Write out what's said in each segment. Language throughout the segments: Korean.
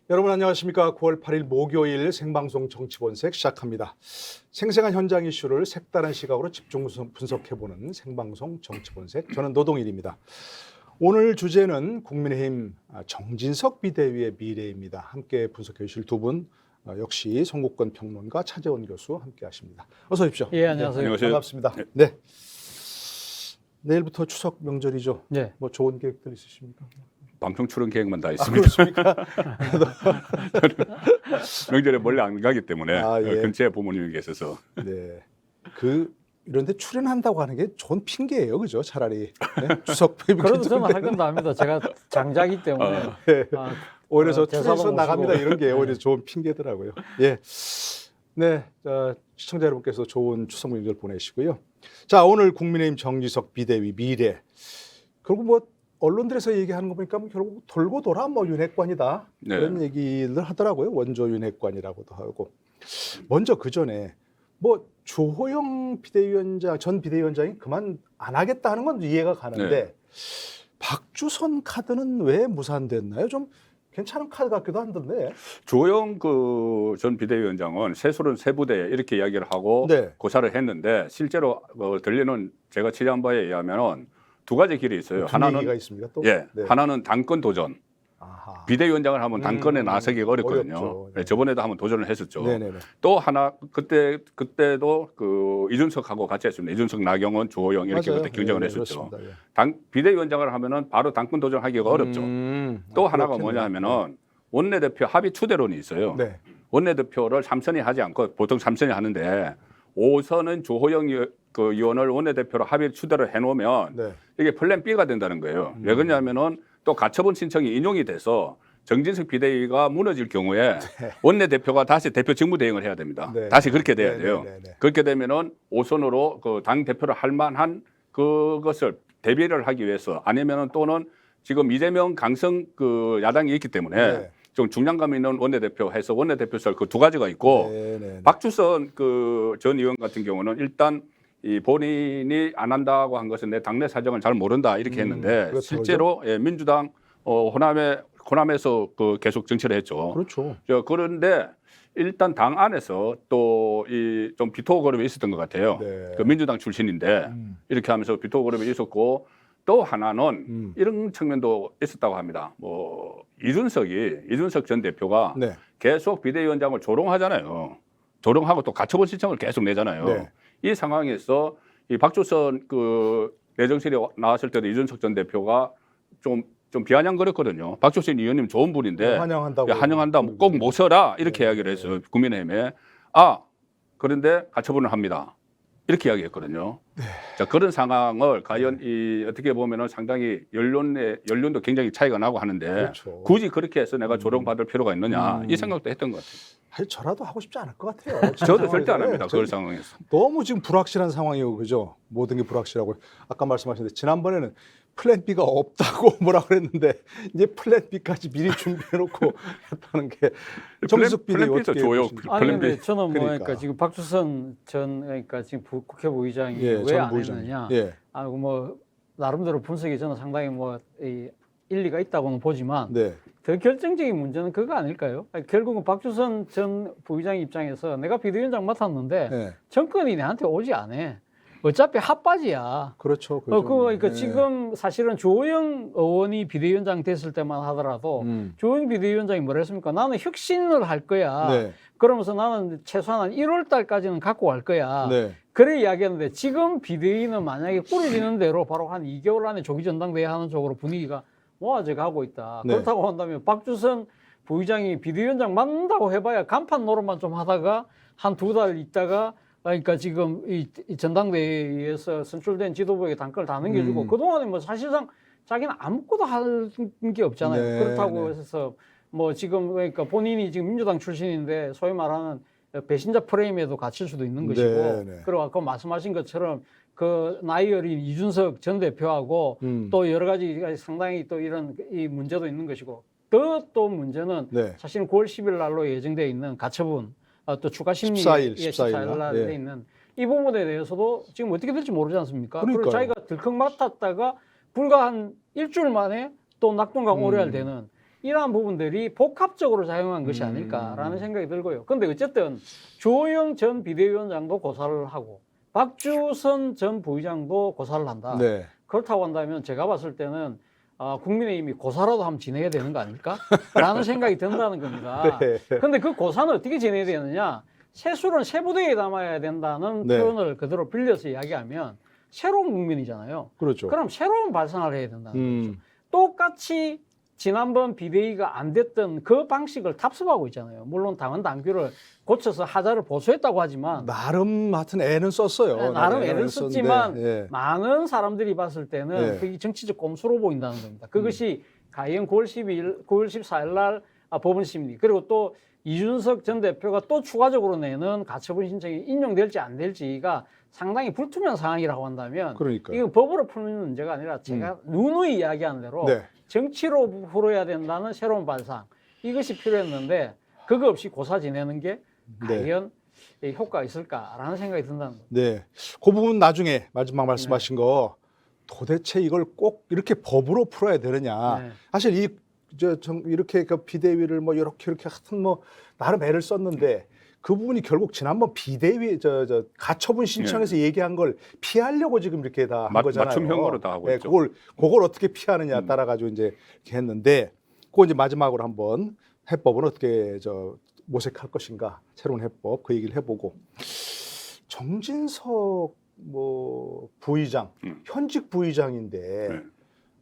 여러분 안녕하십니까. 9월 8일 목요일 생방송 정치본색 시작합니다. 생생한 현장 이슈를 색다른 시각으로 집중 분석해보는 생방송 정치본색. 저는 노동일입니다. 오늘 주제는 국민의힘 정진석 비대위의 미래입니다. 함께 분석해 주실 두 분 역시 송국권 평론가 차재원 교수 함께 하십니다. 어서 오십시오. 예, 안녕하세요. 네, 반갑습니다. 네. 내일부터 추석 명절이죠. 네. 뭐 좋은 계획들 있으십니까? 방송 출연 계획만 다 있습니다. 그렇습니까? 명절에 멀리 안 가기 때문에 예. 근처에 부모님이 계셔서. 네. 이런데 출연한다고 하는 게 좋은 핑계예요, 그죠? 차라리 네? 추석 그래도 저는 할 건 다 합니다. 제가 장자기 때문에. 네. 오히려 저 제사도 출연해서 나갑니다 모시고. 이런 게 오히려 좋은 핑계더라고요. 예. 네, 시청자 여러분께서 좋은 추석 명절 보내시고요. 자, 오늘 국민의힘 정진석 비대위 미래. 결국 뭐 언론들에서 얘기하는 거 보니까 뭐 결국 돌고 돌아 뭐 윤핵관이다 네. 이런 얘기를 하더라고요. 원조 윤핵관이라고도 하고. 먼저 그 전에 뭐 주호영 비대위원장 전 비대위원장이 그만 안 하겠다 하는 건 이해가 가는데 네. 박주선 카드는 왜 무산됐나요? 좀 괜찮은 카드 같기도 한데. 조영 전 비대위원장은 세술은 세부대 이렇게 이야기를 하고 네. 고사를 했는데 실제로 들리는 제가 취재한 바에 의하면은 두 가지 길이 있어요. 하나가 있습니다. 또. 네. 네. 하나는 당권 도전. 아하. 비대위원장을 하면 당권에 나서기가 어렵거든요. 어렵죠. 네, 저번에도 한번 도전을 했었죠. 네네네. 또 하나 그때도 그 이준석하고 같이 했습니다. 이준석, 나경원, 주호영 이렇게 맞아요. 그때 경쟁을 네, 했었죠. 그렇습니다. 예. 비대위원장을 하면은 바로 당권 도전하기가 어렵죠. 또 하나가 그렇겠네요. 뭐냐 하면은 원내대표 합의 추대론이 있어요. 네. 원내대표를 3선이 하지 않고 보통 3선이 하는데 5선은 주호영 의원을 원내대표로 합의 추대를 해놓으면 네. 이게 플랜 B가 된다는 거예요. 왜 그러냐면은 또 가처분 신청이 인용이 돼서 정진석 비대위가 무너질 경우에 원내대표가 다시 대표 직무대행을 해야 됩니다. 네. 다시 그렇게 돼야 네, 돼요. 네, 네, 네. 그렇게 되면은 5선으로 그 당 대표를 할 만한 그것을 대비를 하기 위해서 아니면은 또는 지금 이재명 강성 그 야당이 있기 때문에 네. 좀 중량감 있는 원내대표 해서 원내대표설 그 두 가지가 있고 네, 네, 네. 박주선 전 의원 같은 경우는 일단 이 본인이 안 한다고 한 것은 내 당내 사정을 잘 모른다 이렇게 했는데 그렇죠, 실제로 예, 민주당 호남에서 그 계속 정치를 했죠. 그렇죠. 그런데 일단 당 안에서 또 이 좀 비토 그룹이 있었던 것 같아요. 네. 그 민주당 출신인데 이렇게 하면서 비토 그룹이 있었고 또 하나는 이런 측면도 있었다고 합니다. 뭐 이준석 전 대표가 네. 계속 비대위원장을 조롱하잖아요. 조롱하고 또 가처분 신청을 계속 내잖아요. 네. 이 상황에서 이 박주선 그 내정실에 나왔을 때도 이준석 전 대표가 좀 비아냥거렸거든요. 박주선 의원님 좋은 분인데 환영한다고. 환영한다. 꼭 모셔라 이렇게 이야기를 했어요. 국민의힘에. 그런데 가처분을 합니다. 이렇게 이야기했거든요. 자, 그런 상황을 과연 이 어떻게 보면은 상당히 연륜도 굉장히 차이가 나고 하는데 그렇죠. 굳이 그렇게 해서 내가 조롱받을 필요가 있느냐 이 생각도 했던 것 같아요. 아니, 저라도 하고 싶지 않을 것 같아요. 저도 절대 안 합니다. 저- 그런 상황에서. 너무 지금 불확실한 상황이고 그죠? 모든 게 불확실하고 아까 말씀하셨는데 지난번에는 플랜 B가 없다고 뭐라 그랬는데 이제 플랜 B까지 미리 준비해놓고 했다는 게 정석 비대위 플랜 B죠, 어떻게 조용. 보십니까? 아니 플랜 B. 근데 저는 뭐 그러니까. 그러니까 지금 박주선 그러니까 지금 국회 부의장이 예, 왜 전 안 부의장. 했느냐. 예, 뭐 나름대로 분석이 저는 상당히 일리가 있다고는 보지만 네, 더 결정적인 문제는 그거 아닐까요? 결국은 박주선 전 부의장 입장에서 내가 비대위원장 맡았는데 네, 정권이 내한테 오지 않아. 어차피 핫바지야. 그렇죠. 그죠. 그러니까 네. 지금 사실은 주호영 의원이 비대위원장 됐을 때만 하더라도 주호영 비대위원장이 뭐라 했습니까? 나는 혁신을 할 거야. 네, 그러면서 나는 최소한 1월 달까지는 갖고 갈 거야. 네, 그래 이야기했는데 지금 비대위는 만약에 꾸려지는 대로 바로 한 2개월 안에 조기 전당대회 하는 쪽으로 분위기가 모아져 가고 있다. 네. 그렇다고 한다면 박주선 부의장이 비대위원장 맡는다고 해봐야 간판 노릇만 좀 하다가 한 2달 있다가 그러니까 지금 이 전당대회에서 선출된 지도부에게 당권을 다 넘겨주고 그동안에 뭐 사실상 자기는 아무것도 할 게 없잖아요. 네, 그렇다고 네. 해서 뭐 지금 그러니까 본인이 지금 민주당 출신인데 소위 말하는 배신자 프레임에도 갇힐 수도 있는 것이고 네, 네. 그리고 아까 말씀하신 것처럼 그 나이 어린 이준석 전 대표하고 또 여러 가지 상당히 또 이런 이 문제도 있는 것이고 또 문제는 네. 사실은 9월 10일 날로 예정되어 있는 가처분 또 추가 심리 14일 날. 날에 있는 이 부분에 대해서도 지금 어떻게 될지 모르지 않습니까? 그리고 그러니까요. 자기가 들컥 맡았다가 불과 한 일주일 만에 또 낙동강 오래할 되는 이러한 부분들이 복합적으로 작용한 것이 아닐까라는 생각이 들고요. 근데 어쨌든 주호영 전 비대위원장도 고사를 하고 박주선 전 부의장도 고사를 한다. 네. 그렇다고 한다면 제가 봤을 때는 국민의힘이 고사라도 한번 지내야 되는 거 아닐까? 라는 생각이 든다는 겁니다. 네. 근데 그 고사는 어떻게 지내야 되느냐? 세술은 세부대에 담아야 된다는 네. 표현을 그대로 빌려서 이야기하면 새로운 국민이잖아요. 그렇죠. 그럼 새로운 발상을 해야 된다는 거죠. 음. 똑같이 지난번 비대위가 안 됐던 그 방식을 탑습하고 있잖아요. 물론 당헌 당규를 고쳐서 하자를 보수했다고 하지만 나름 하여튼 애는 썼어요. 네, 나름 네, 애를 썼는데, 썼지만 예. 많은 사람들이 봤을 때는 네. 그게 정치적 꼼수로 보인다는 겁니다. 그것이 가령 9월 14일 날 법원 심리 그리고 또 이준석 전 대표가 또 추가적으로 내는 가처분 신청이 인용될지 안 될지가 상당히 불투명 상황이라고 한다면 그러니까요. 이거 법으로 푸는 문제가 아니라 제가 누누이 이야기한 대로 네. 정치로 풀어야 된다는 새로운 발상 이것이 필요했는데 그거 없이 고사 지내는 게 네. 과연 효과가 있을까라는 생각이 든다는 거죠. 네. 그 부분 나중에 마지막 말씀하신 거 도대체 이걸 꼭 이렇게 법으로 풀어야 되느냐. 네. 사실 이렇게 그 비대위를 뭐 이렇게 하여튼 뭐 나름 애를 썼는데 그 부분이 결국 지난번 비대위 가처분 신청해서 얘기한 걸 피하려고 지금 이렇게 다 한 거잖아요. 맞춤형으로 다 하고 네, 있죠. 그걸 어떻게 피하느냐 따라 가지고 이제 이렇게 했는데 그거 이제 마지막으로 한번 해법은 어떻게 모색할 것인가 새로운 해법 그 얘기를 해보고 정진석 뭐 부의장 현직 부의장인데 네.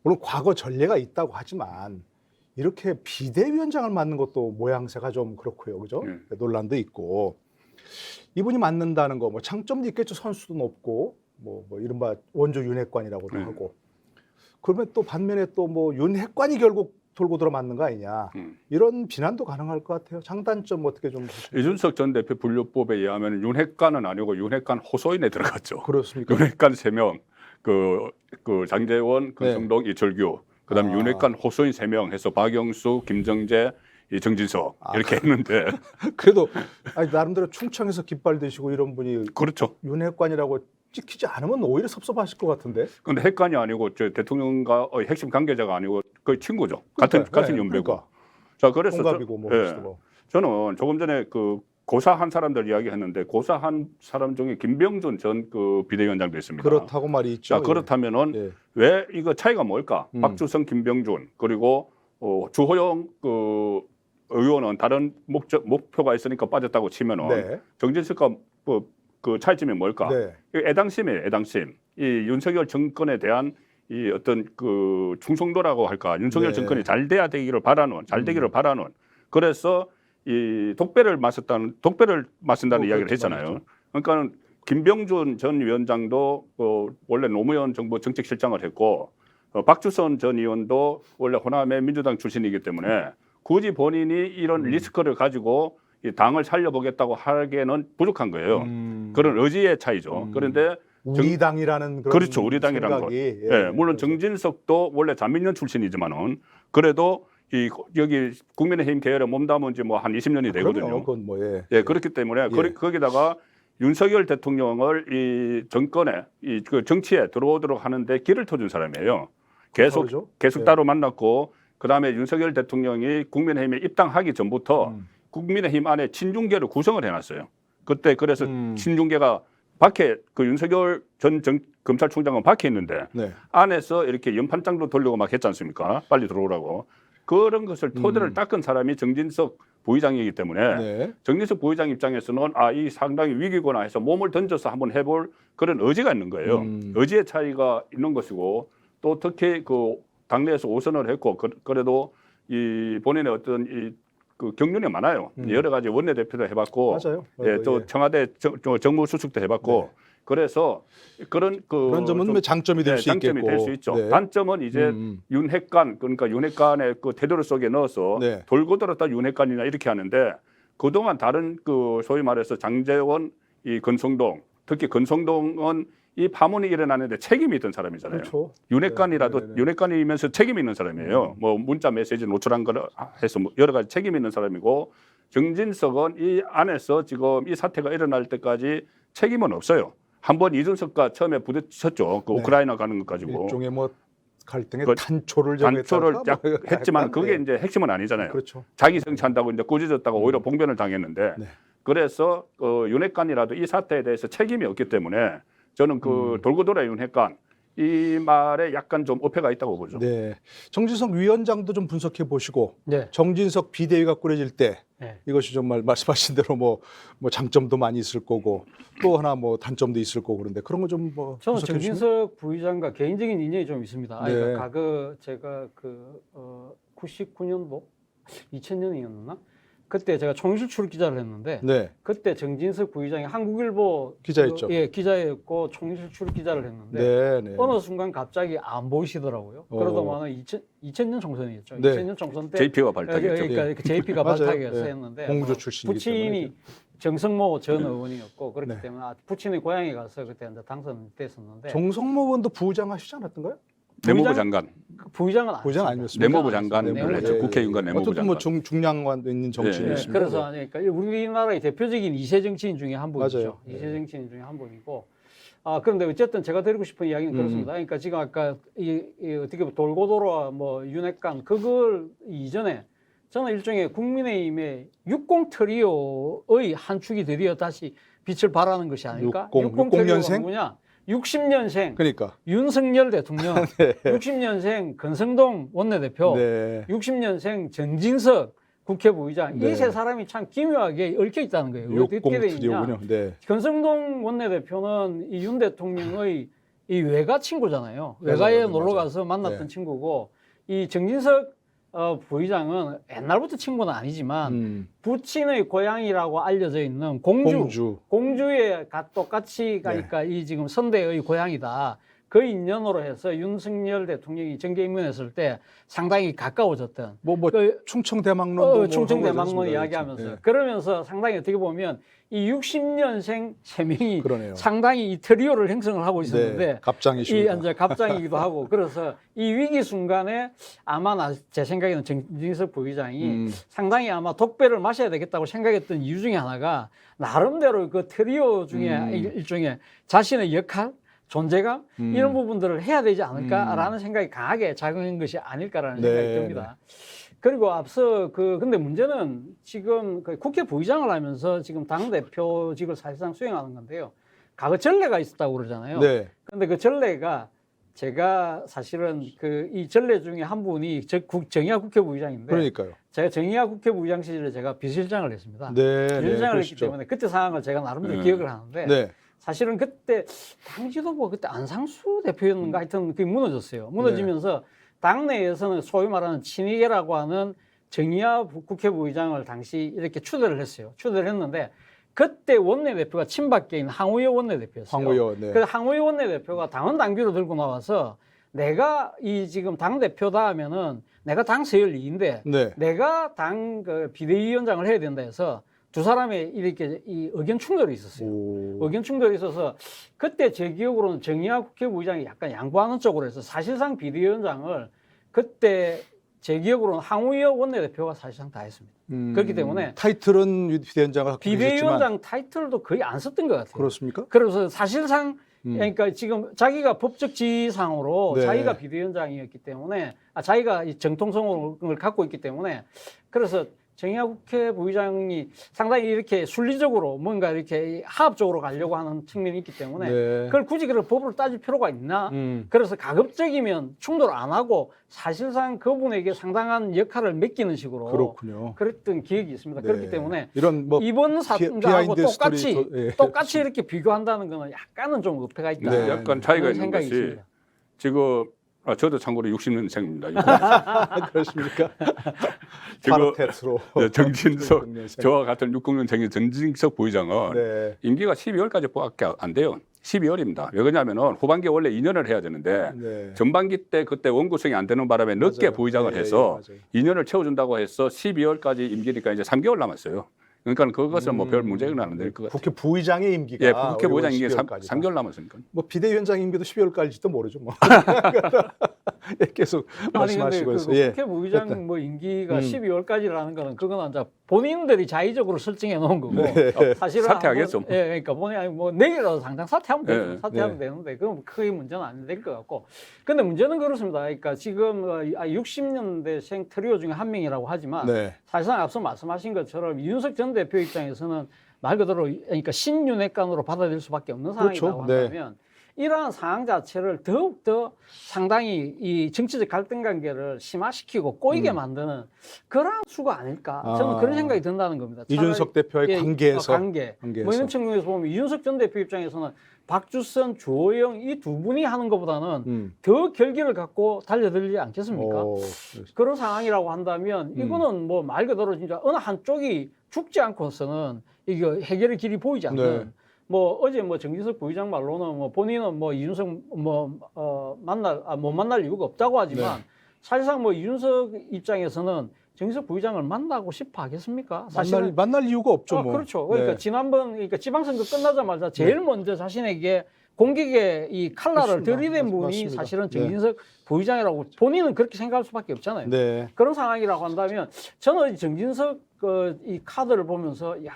물론 과거 전례가 있다고 하지만 이렇게 비대위원장을 맡는 것도 모양새가 좀 그렇고요, 그죠? 논란도 있고 이분이 맡는다는 거 뭐 장점도 있겠죠. 선수도 높고 뭐 이른바 원조 윤핵관이라고도 하고 그러면 또 반면에 또 뭐 윤핵관이 결국 돌고 들어 맞는 거 아니냐 이런 비난도 가능할 것 같아요. 장단점 어떻게 좀 보십니까? 이준석 전 대표 분류법에 의하면 윤핵관은 아니고 윤핵관 호소인에 들어갔죠. 그렇습니까? 윤핵관 3명, 그 장제원, 권성동, 이철규, 그다음에 윤핵관 호소인 3명 해서 박영수, 김정재, 정진석 이렇게 했는데 그래도 아니, 나름대로 충청에서 깃발 드시고 이런 분이 그렇죠. 윤핵관이라고 찍히지 않으면 오히려 섭섭하실 것 같은데. 근데 핵관이 아니고 저 대통령과의 핵심 관계자가 아니고 거의 친구죠. 같은 연배고. 그러니까. 자 그래서 동갑이고 뭐. 저는 조금 전에 그 고사한 사람들 이야기했는데 고사한 사람 중에 김병준 전 그 비대위원장도 있습니다. 그렇다고 말이 있죠. 자 그렇다면은 예. 왜 이거 차이가 뭘까? 박주성, 김병준 그리고 주호영 그 의원은 다른 목표가 있으니까 빠졌다고 치면은 네. 정진석과 그 차이점이 뭘까? 네. 애당심이에요, 애당심. 이 윤석열 정권에 대한 이 어떤 그 충성도라고 할까? 윤석열 네. 정권이 잘 되기를 바라는. 그래서 이 독배를 마신다는 이야기를 했잖아요. 그러니까는 김병준 전 위원장도 원래 노무현 정부 정책실장을 했고 박주선 전 의원도 원래 호남의 민주당 출신이기 때문에 굳이 본인이 이런 리스크를 가지고 이 당을 살려보겠다고 하기에는 부족한 거예요. 그런 의지의 차이죠. 그런데 우리 당이라는 그런 그렇죠. 우리 당이라는 것. 예, 물론 정진석도 원래 자민련 출신이지만은 그래도 여기 국민의힘 계열에 몸담은 지 뭐 한 20년이 되거든요. 그건 뭐 예, 그렇기 때문에 거기다가 윤석열 대통령을 이 정권에 그 정치에 들어오도록 하는데 길을 터준 사람이에요. 계속 따로 만났고 그다음에 윤석열 대통령이 국민의힘에 입당하기 전부터 국민의힘 안에 친중계를 구성을 해놨어요. 그때 그래서 친중계가 밖에 그 윤석열 전 검찰총장은 밖에 있는데 안에서 이렇게 연판장도 돌리고 막 했지 않습니까? 빨리 들어오라고. 그런 것을 토대를 닦은 사람이 정진석 부의장이기 때문에 정진석 부의장 입장에서는 이 상당히 위기구나 해서 몸을 던져서 한번 해볼 그런 의지가 있는 거예요. 의지의 차이가 있는 것이고 또 특히 그 당내에서 오선을 했고 그래도 이 본인의 어떤 그 경륜이 많아요. 여러 가지 원내대표도 해봤고, 맞아요. 예, 또 청와대 정무수석도 해봤고, 그래서 그런 점은 장점이 될 수 있겠고, 장점이 될 수 있죠. 단점은 이제 윤핵관 그러니까 윤핵관의 그 태도를 속에 넣어서 돌고 돌았다 윤핵관이나 이렇게 하는데 그동안 다른 그 소위 말해서 장제원, 이 권성동, 특히 권성동은 이 파문이 일어나는데 책임이 있던 사람이잖아요. 그렇죠. 윤핵관이라도 윤핵관이면서 책임이 있는 사람이에요. 뭐 문자 메시지 노출한 걸 해서 뭐 여러 가지 책임이 있는 사람이고 정진석은 이 안에서 지금 이 사태가 일어날 때까지 책임은 없어요. 한번 이준석과 처음에 부딪혔죠. 그 우크라이나 가는 것 가지고. 일종의 뭐 갈등의 그 단초를 단초를 정했다가 쫙 뭐 했지만 약간, 그게 네. 이제 핵심은 아니잖아요. 그렇죠. 자기 정치한다고 이제 꾸짖었다가 오히려 봉변을 당했는데 네. 그래서 윤핵관이라도 이 사태에 대해서 책임이 없기 때문에 저는 그 돌고 돌아 윤핵관 이 말에 약간 좀 어폐가 있다고 보죠. 네. 정진석 위원장도 좀 분석해 보시고 네. 정진석 비대위가 꾸려질 때 네. 이것이 정말 말씀하신 대로 뭐 장점도 많이 있을 거고 또 하나 뭐 단점도 있을 거고 그런데 그런 거 좀 뭐 저는 분석해 주시면. 정진석 부의장과 개인적인 인연이 좀 있습니다. 네. 그러니까 과거 제가 99년도 2000년이었나? 그때 제가 총실출 기자를 했는데 네. 그때 정진석 부의장이 한국일보 기자였죠. 예, 기자였고 총실출 기자를 했는데 네, 네. 어느 순간 갑자기 안 보이시더라고요. 그러더만은 2000년 총선이었죠. 네. 2000년 총선 때 JP가 발탁했죠. 그러니까 JP가 맞아요. 발탁해서 네. 했는데 공무조 출신이기 부친이 정성모 전 의원이었고 그렇기 네. 때문에 부친의 고향에 가서 그때 이제 당선됐었는데 정성모 의원도 부의장 하시지 않았던가요? 내무부 부의장- 장관, 부의장은 안 부의장 했습니다. 아니었습니까? 내무부 장관을 내무부 했죠. 국회의원과 내무부 어쨌든 뭐 장관. 중량관 있는 네, 정치인이었습니다. 그래서 그러니까 우리나라의 대표적인 이세 정치인 중에 한 분이죠. 맞아요. 이세 정치인 중에 한 분이고. 그런데 어쨌든 제가 드리고 싶은 이야기는 그렇습니다. 그러니까 지금 아까 이 어떻게 보면 돌고 돌아 뭐 윤핵관 그걸 이전에 저는 일종의 국민의힘의 60 트리오의 한 축이 드디어 다시 빛을 발하는 것이 아닐까? 60 트리오가 년생? 누구냐? 60년생 그러니까 윤석열 대통령, 60년생 건성동 원내대표, 네. 60년생 정진석 국회부의장 네. 이 세 사람이 참 기묘하게 얽혀 있다는 거예요. 60 어떻게 돼 있냐? 트리오군요. 네. 건성동 원내대표는 이 윤 대통령의 이 외가 친구잖아요. 맞아요, 외가에 맞아요, 놀러 맞아요. 가서 만났던 네. 친구고 이 정진석 부의장은 옛날부터 친구는 아니지만 부친의 고향이라고 알려져 있는 공주에 똑같이 가니까 이 지금 선대의 고향이다. 그 인연으로 해서 윤석열 대통령이 정계 입문했을 때 상당히 가까워졌던 충청대망론도 충청대망론 이야기하면서 네. 그러면서 상당히 어떻게 보면 이 60년생 세 명이 그러네요. 상당히 이 트리오를 형성을 하고 있었는데 네, 갑장이십니다. 이제 갑장이기도 하고 그래서 이 위기 순간에 아마 제 생각에는 정진석 부의장이 상당히 아마 독배를 마셔야 되겠다고 생각했던 이유 중에 하나가 나름대로 그 트리오 중에 일종의 자신의 역할 존재감 이런 부분들을 해야 되지 않을까라는 생각이 강하게 작용한 것이 아닐까라는 네, 생각이 듭니다. 그리고 앞서 근데 문제는 지금 그 국회 부의장을 하면서 지금 당 대표직을 사실상 수행하는 건데요. 과거 전례가 있었다고 그러잖아요. 네. 근데 그 전례가 제가 사실은 이 전례 중에 한 분이 정의화 국회부의장인데 그러니까요. 제가 정의화 국회부의장 시절에 제가 비서실장을 했습니다. 네, 비서실장을 했기 그러시죠. 때문에 그때 상황을 제가 나름대로 기억을 하는데 네. 사실은 그때 당 지도부가 그때 안상수 대표였는가 하여튼 그게 무너졌어요. 무너지면서 당내에서는 소위 말하는 친이계라고 하는 정의화 국회부의장을 당시 이렇게 추대를 했어요. 추대를 했는데 그때 원내대표가 친박계인 항우여 원내대표였어요. 황우여. 네. 그 항우여 원내대표가 당헌 당규를 들고 나와서 내가 이 지금 당대표다 하면은 내가 당 서열 2인데 네. 내가 당 비대위원장을 해야 된다 해서 두 사람의 이렇게 이 의견 충돌이 있었어요. 의견 충돌이 있어서 그때 제 기억으로는 정의화 국회부의장이 약간 양보하는 쪽으로 해서 사실상 비대위원장을 그때 제 기억으로는 항우여 원내대표가 사실상 다 했습니다. 그렇기 때문에 타이틀은 비대위원장을 갖고 계셨지만 비대위원장 타이틀도 거의 안 썼던 것 같아요. 그렇습니까? 그래서 사실상 그러니까 지금 자기가 법적 지위상으로 네. 자기가 비대위원장이었기 때문에 자기가 이 정통성을 갖고 있기 때문에 그래서 정의화 국회부의장이 상당히 이렇게 순리적으로 뭔가 이렇게 합적으로 가려고 하는 측면이 있기 때문에 네. 그걸 굳이 그런 법을 따질 필요가 있나? 그래서 가급적이면 충돌 안 하고 사실상 그분에게 상당한 역할을 맡기는 식으로 그렇군요. 그랬던 기억이 있습니다. 네. 그렇기 때문에 이런 뭐 이번 사건하고 비하인드 똑같이 스토리 예. 똑같이 이렇게 비교한다는 거는 약간은 좀 어폐가 있다. 네. 약간 차이가 그런 있는 생각이 것이 있습니다. 지금 저도 참고로 60년생입니다. 그렇습니까? 지금 파르테스로 정진석 60년생. 저와 같은 60년생의 정진석 부의장은 네. 임기가 12월까지밖에 안 돼요. 12월입니다. 왜 그러냐면은 후반기에 원래 2년을 해야 되는데 네. 전반기 때 그때 원구성이 안 되는 바람에 늦게 맞아요. 부의장을 예, 해서 예, 맞아요. 2년을 채워준다고 해서 12월까지 임기니까 이제 3개월 남았어요. 그러니까 그것은 뭐 별 문제는 안 될 것 같아요. 국회 부의장의 임기가 예, 국회 부의장 임기 12월까지다. 3개월 남았으니까. 뭐 비대위원장 임기도 12월까지도 모르죠. 뭐. 계속 아니 근데 말씀하시고 그 해서 예. 국회 부의장 뭐 임기가 12월까지라는 거는 그건 이제 본인들이 자의적으로 설정해 놓은 거고 사실은 사퇴하겠죠. 한번, 예, 그러니까 본인이 뭐 내일이라도 당장 사퇴하면 되죠. 네. 사퇴하면 되는데 그럼 크게 문제는 안 될 것 같고. 근데 문제는 그렇습니다. 그러니까 지금 60년대생 트리오 중에 한 명이라고 하지만 네. 사실상 앞서 말씀하신 것처럼 이준석 전 대표 입장에서는 말 그대로 그러니까 신윤핵관으로 받아들일 수밖에 없는 상황이라고 그렇죠. 네. 한다면 이러한 상황 자체를 더욱더 상당히 이 정치적 갈등 관계를 심화시키고 꼬이게 만드는 그러한 수가 아닐까 저는 그런 생각이 든다는 겁니다. 이준석 대표의 예, 관계에서. 관계. 뭐 이런 측면에서 보면 이준석 전 대표 입장에서는 박주선, 주호영 이 두 분이 하는 것보다는 더 결기를 갖고 달려들지 않겠습니까? 그런 상황이라고 한다면 이거는 뭐 말 그대로 진짜 어느 한쪽이 죽지 않고서는 이게 해결의 길이 보이지 않는 네. 뭐 어제 뭐 정진석 부의장 말로는 뭐 본인은 뭐 이준석 못 만날 이유가 없다고 하지만 사실상 뭐 이준석 입장에서는 정진석 부의장을 만나고 싶어 하겠습니까? 사실은 만날 이유가 없죠. 뭐. 그렇죠. 그러니까 네. 지난번 그러니까 지방선거 끝나자마자 제일 먼저 자신에게 공격의 이 칼날을 그렇습니다. 들이댄 분이 맞습니다. 사실은 정진석 부의장이라고 본인은 그렇게 생각할 수밖에 없잖아요. 네. 그런 상황이라고 한다면 저는 정진석 이 카드를 보면서 야,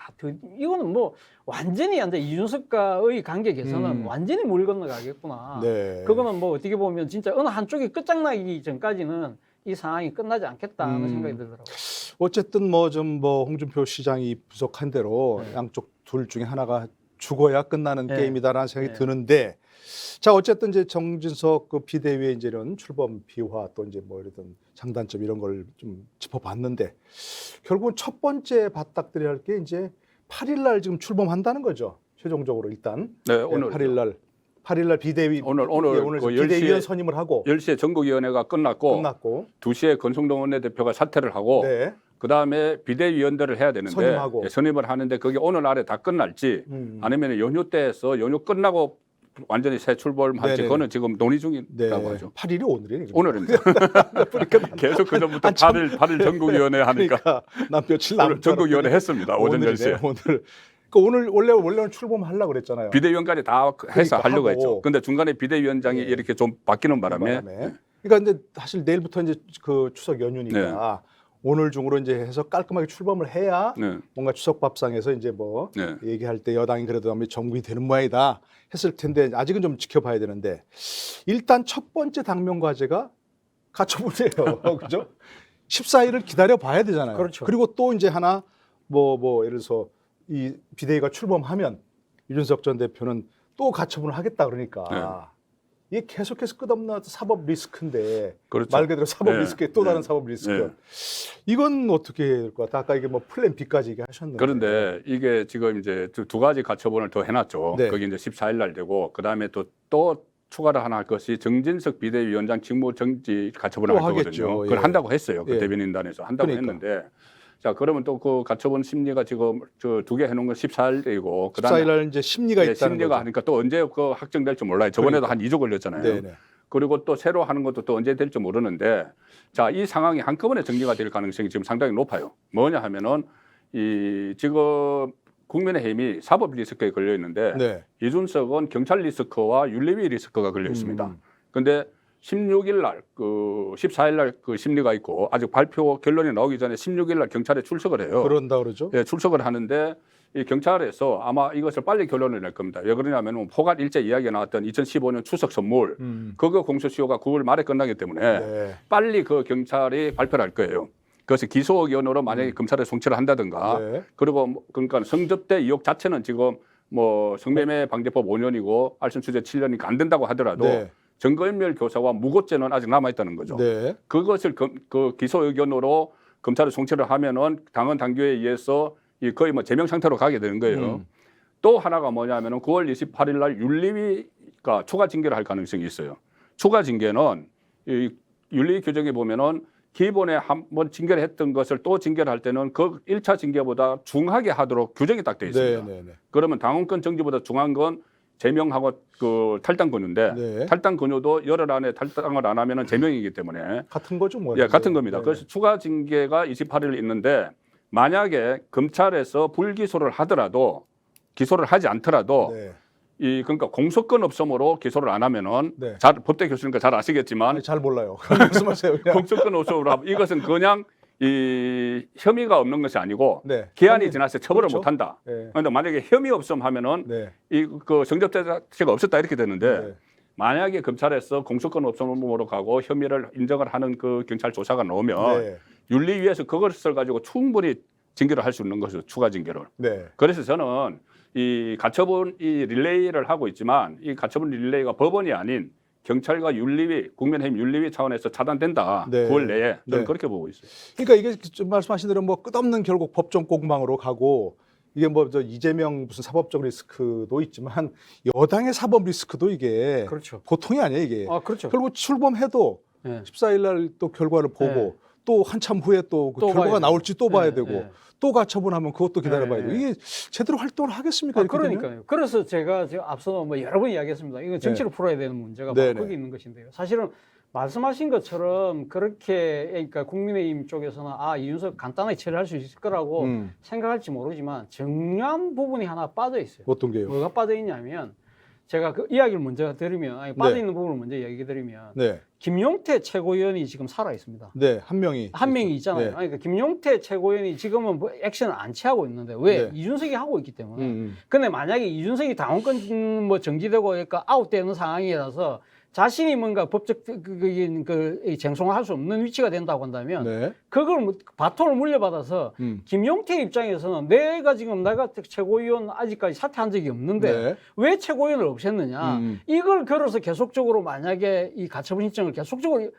이거는 뭐 완전히 이제 이준석과의 관계 개선은 완전히 물 건너가겠구나. 네. 그거는 뭐 어떻게 보면 진짜 어느 한쪽이 끝장나기 전까지는 이 상황이 끝나지 않겠다는 생각이 들더라고요. 어쨌든 뭐 홍준표 시장이 분석한 대로 양쪽 둘 중에 하나가 죽어야 끝나는 네. 게임이다라는 생각이 네. 드는데, 자 어쨌든 이제 정진석 그 비대위의 이제 이런 출범 비화 또 이제 뭐 이런 장단점 이런 걸 좀 짚어봤는데 결국은 첫 번째 맞닥뜨려야 할 게 이제 8일날 지금 출범한다는 거죠. 최종적으로 일단 네, 오늘 8일날 비대위 오늘 오늘 그 비대위원 10시에 선임을 하고 10시에 전국위원회가 끝났고 2시에 권성동 원내대표가 사퇴를 하고 네. 그다음에 비대위원들을 해야 되는데 선임하고. 선임을 하는데 그게 오늘 안에 다 끝날지 아니면 연휴 때에서 연휴 끝나고 완전히 새 출범할지 네네네. 그거는 지금 논의 중이라고 네. 하죠. 8일이 오늘이에요. 오늘입니다. 계속 그전부터 8일 전국위원회 하니까 그러니까 난 며칠 오늘 남은 전국위원회 했습니다. 오전 오늘이네, 10시에. 오늘. 그러니까 원래는 출범하려고 그랬잖아요. 비대위원까지 다 해서 그러니까 하려고 하고. 했죠. 근데 중간에 비대위원장이 네. 이렇게 좀 바뀌는 바람에 그러니까 이제 사실 내일부터 이제 그 추석 연휴니까 오늘 중으로 이제 해서 깔끔하게 출범을 해야 네. 뭔가 추석 밥상에서 이제 뭐 네. 얘기할 때 여당이 그래도 아무리 정국이 되는 모양이다 했을 텐데 아직은 좀 지켜봐야 되는데 일단 첫 번째 당면 과제가 가처분이에요. 그죠? 14일을 기다려 봐야 되잖아요. 그렇죠. 그리고 또 이제 하나 뭐 예를 들어서 이 비대위가 출범하면 이준석 전 대표는 또 가처분을 하겠다 그러니까 이게 계속해서 끝없는 사법 리스크인데 그렇죠. 말 그대로 사법 네. 리스크에 또 다른 네. 사법 리스크. 네. 이건 어떻게 해야 될 것 같아? 아까 이게 뭐 플랜 B까지 얘기하셨는데. 그런데 이게 지금 이제 두 가지 가처분을 더 해놨죠. 네. 그게 이제 14일 날 되고 그다음에 또 추가로 하나 할 것이 정진석 비대위원장 직무 정지 가처분을 또 할 하겠죠. 거거든요. 그걸 예. 한다고 했어요. 그 예. 대변인단에서 한다고 그러니까. 했는데 자 그러면 또 그 가처분 심리가 지금 저 두 개 해놓은 건 14일이고 14일 날 이제 심리가 있다는 심리가 거죠. 하니까 또 언제 그 확정될지 몰라요. 저번에도 한 2주 걸렸잖아요. 네네. 그리고 또 새로 하는 것도 또 언제 될지 모르는데 자, 이 상황이 한꺼번에 정리가 될 가능성이 지금 상당히 높아요. 뭐냐 하면은 이 지금 국민의힘이 사법 리스크에 걸려 있는데 네. 이준석은 경찰 리스크와 윤리위 리스크가 걸려 있습니다. 근데 16일 날, 14일 날 그 심리가 있고 아직 발표 결론이 나오기 전에 16일 날 경찰에 출석을 해요. 그런다 그러죠. 예, 출석을 하는데 이 경찰에서 아마 이것을 빨리 결론을 낼 겁니다. 왜 그러냐면 포괄 일제 이야기가 나왔던 2015년 추석 선물 그거 공소시효가 9월 말에 끝나기 때문에 네. 빨리 그 경찰이 발표를 할 거예요. 그것이 기소 의견으로 만약에 검찰에 송치를 한다든가 네. 그리고 그러니까 성접대 의혹 자체는 지금 뭐 성매매 방지법 5년이고 알선수재 7년이니까 안 된다고 하더라도 네. 증거인멸 교사와 무고죄는 아직 남아 있다는 거죠. 네. 그것을 그 기소 의견으로 검찰에 송치를 하면은 당헌 당규에 의해서 이 거의 뭐 제명 상태로 가게 되는 거예요. 또 하나가 뭐냐면은 9월 28일 날 윤리위가 추가 징계를 할 가능성이 있어요. 추가 징계는 이 윤리 규정에 보면은 기본에 한번 징계를 했던 것을 또 징계를 할 때는 그 1차 징계보다 중하게 하도록 규정이 딱 돼 있습니다. 네. 네. 그러면 당원권 정지보다 중한 건 제명하고 그 탈당 권유인데 네. 탈당 권유도 열흘 안에 탈당을 안 하면은 제명이기 때문에 같은 거죠, 뭐. 예, 같은 겁니다. 네. 그래서 추가 징계가 28일 있는데 만약에 검찰에서 불기소를 하더라도 기소를 하지 않더라도 네. 이 그러니까 공소권 없음으로 기소를 안 하면은 네. 법대 교수니까 잘 아시겠지만 아니, 잘 몰라요. 말씀하세요. 그냥. 공소권 없음으로 하면 이것은 그냥 이 혐의가 없는 것이 아니고 네. 기한이 지났을 때 처벌을 그렇죠. 못 한다. 네. 그런데 만약에 혐의 없음 하면은 네. 이 그 정답 자체가 없었다 이렇게 되는데 네. 만약에 검찰에서 공소권 없음으로 가고 혐의를 인정을 하는 그 경찰 조사가 나오면 네. 윤리위에서 그것을 가지고 충분히 징계를 할 수 있는 것이죠. 추가 징계를. 네. 그래서 저는 이 가처분 이 릴레이를 하고 있지만 이 가처분 릴레이가 법원이 아닌 경찰과 윤리위, 국민의힘 윤리위 차원에서 차단된다. 네. 9월 내에 저는 네. 그렇게 보고 있어요. 그러니까 이게 좀 말씀하신 대로 뭐 끝없는 결국 법정 공방으로 가고 이게 뭐 저 이재명 무슨 사법적 리스크도 있지만 여당의 사법 리스크도 이게 그렇죠. 보통이 아니에요 이게. 아, 그렇죠. 결국 출범해도 네. 14일 날 또 결과를 보고 네. 또 한참 후에 또 그 또 결과가 봐야 나올지 또 봐야 네, 되고 네. 또 가처분하면 그것도 기다려봐야 네, 되고 이게 제대로 활동을 하겠습니까? 아, 이렇게 되면? 그러니까요. 그래서 제가 지금 앞서 뭐 여러 번 이야기했습니다. 이건 정치로 풀어야 되는 문제가 네, 바로 네. 거기 있는 것인데요. 사실은 말씀하신 것처럼 그렇게 그러니까 국민의힘 쪽에서는 아 이준석 간단하게 처리할 수 있을 거라고 생각할지 모르지만 중요한 부분이 하나 빠져 있어요. 어떤 게요? 뭐가 빠져 있냐면 제가 그 이야기를 먼저 드리면 아니, 빠져 있는 부분을 먼저 얘기 드리면 네, 김용태 최고위원이 지금 살아 있습니다. 네, 한 명이 한 명이 있잖아요. 네. 그러니까 김용태 최고위원이 지금은 뭐 액션을 안 취하고 있는데 왜 네. 이준석이 하고 있기 때문에. 음. 근데 만약에 이준석이 당원권 뭐 정지되고 그러니까 아웃되는 상황이라서 자신이 뭔가 법적 그 쟁송을 할 수 없는 위치가 된다고 한다면 네. 그걸 바톤을 물려받아서 김용태 입장에서는 내가 최고위원 아직까지 사퇴한 적이 없는데 네. 왜 최고위원을 없앴느냐 이걸 걸어서 계속적으로 만약에 이 가처분 신청을 계속적으로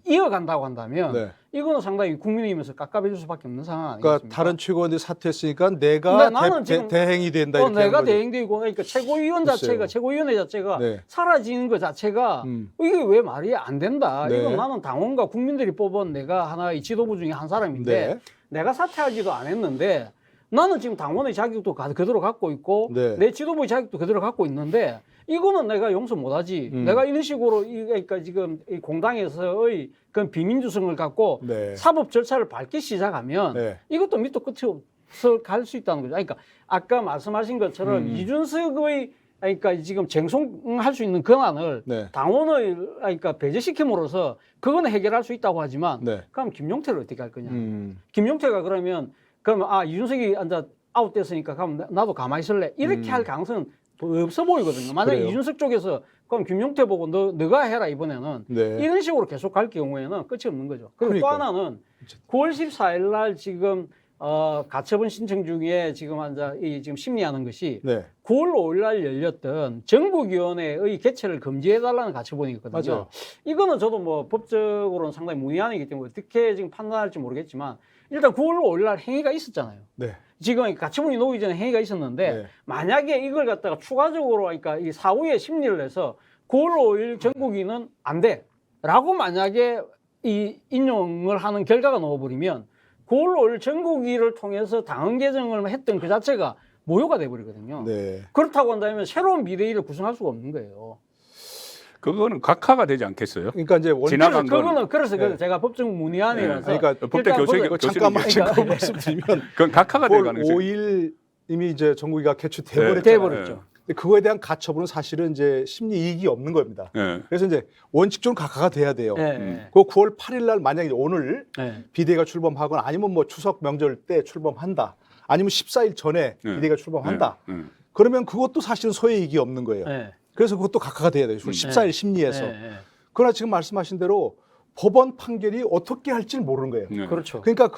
이어간다고 한다면 네. 이거는 상당히 국민의힘에서 깝깝해질 수밖에 없는 상황 아니겠습니까? 그러니까 다른 최고위원들이 사퇴했으니까 내가 근데 나는 지금 대행이 된다 이렇게 내가 하는 거죠. 대행되고 그러니까 최고위원 글쎄요. 자체가 최고위원회 자체가 네. 사라지는 것 자체가 이게 왜 말이 안 된다. 네. 이건 나는 당원과 국민들이 뽑은 내가 하나의 지도부 중에 한 사람인데 네. 내가 사퇴하지도 않았는데 나는 지금 당원의 자격도 그대로 갖고 있고 네. 내 지도부의 자격도 그대로 갖고 있는데 이거는 내가 용서 못하지. 내가 이런 식으로 그러니까 지금 이 공당에서의 그런 비민주성을 갖고 네. 사법 절차를 밟기 시작하면 네. 이것도 밑도 끝이 없어 갈 수 있다는 거죠. 그러니까 아까 말씀하신 것처럼 이준석의 그러니까 지금 쟁송할 수 있는 권한을 네. 당원을 그러니까 배제시킴으로써 그거는 해결할 수 있다고 하지만 네. 그럼 김용태를 어떻게 할 거냐? 김용태가 그러면 이준석이 앉아 아웃됐으니까 그럼 나도 가만히 있을래 이렇게 할 가능성은 없어 보이거든요. 만약에 그래요? 이준석 쪽에서 그럼 김용태 보고 너가 해라 이번에는 네. 이런 식으로 계속 갈 경우에는 끝이 없는 거죠. 그리고 또 그러니까요. 하나는 9월 14일 날 지금 가처분 신청 중에 지금 지금 심리하는 것이 네. 9월 5일 날 열렸던 전국위원회의 개최를 금지해달라는 가처분이거든요. 맞아요. 이거는 저도 뭐 법적으로는 상당히 문의안이기 때문에 어떻게 지금 판단할지 모르겠지만 일단 9월 5일 날 행위가 있었잖아요. 네. 지금 가처분이 나오기 전에 행위가 있었는데 네. 만약에 이걸 갖다가 추가적으로 그러니까 이 사후에 심리를 해서 9월 5일 전국위는 안 돼라고 만약에 이 인용을 하는 결과가 나와버리면 9월 5일 전국위를 통해서 당헌 개정을 했던 그 자체가 모욕가 돼버리거든요. 네. 그렇다고 한다면 새로운 비대위를 구성할 수가 없는 거예요. 그거는 각하가 되지 않겠어요? 그러니까 이제 지나간 건 그거는 그래서 네. 제가 법적 문의안이라서 그러니까 법대 교수에게 이거 잠깐만 그러니까 지금 말씀드리면 그건 각하가 될 9월 가능성이 5일 이미 이제 정국이가 개최돼버렸잖아요. 돼버렸죠. 근데 그거에 대한 가처분은 사실은 이제 심리 이익이 없는 겁니다. 예. 그래서 이제 원칙적으로 각하가 돼야 돼요. 네. 그 9월 8일 날 만약에 오늘 네. 비대위가 출범하거나 아니면 뭐 추석 명절 때 출범한다. 아니면 14일 전에 네. 비대위가 출범한다. 예. 그러면 그것도 사실은 소의 이익이 없는 거예요. 네. 그래서 그것도 각하가 돼야 돼요. 14일 심리에서. 네. 그러나 지금 말씀하신 대로 법원 판결이 어떻게 할지를 모르는 거예요. 네. 그렇죠. 그러니까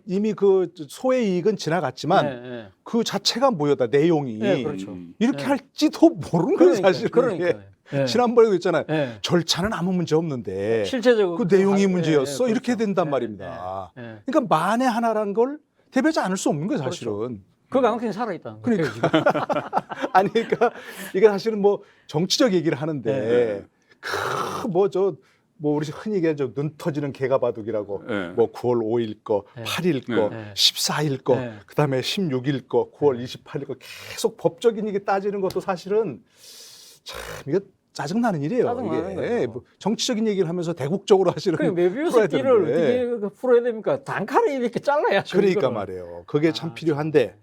이미 그 소의 이익은 지나갔지만 네, 네. 그 자체가 뭐였다 내용이 네, 그렇죠. 이렇게 네. 할지도 모르는 거예요 사실은. 그러니까요. 이게. 네. 지난번에도 있잖아요. 네. 절차는 아무 문제 없는데 실제적으로 그 내용이 네, 문제였어 네, 이렇게 그렇죠. 된단 네, 말입니다. 네, 네. 그러니까 만에 하나라는 걸 대비하지 않을 수 없는 거예요 사실은. 그렇죠. 그 가능성이 살아있다는 거예요. 그러니까 아니 그러니까 이게 사실은 뭐 정치적 얘기를 하는데 네. 우리 흔히 얘기하는 눈 터지는 개가바둑이라고 네. 뭐 9월 5일 거, 네. 8일 거, 네. 14일 거, 네. 그다음에 16일 거, 9월 28일 거 계속 법적인 이게 따지는 것도 사실은 참 이게 짜증나는 일이에요. 짜증나는 이게 거죠. 뭐 정치적인 얘기를 하면서 대국적으로 하시는 그 메비우스 풀어야 띠를 되는데. 어떻게 풀어야 됩니까? 단칼에 이렇게 잘라야죠. 그러니까 이거를. 말이에요. 그게 참 필요한데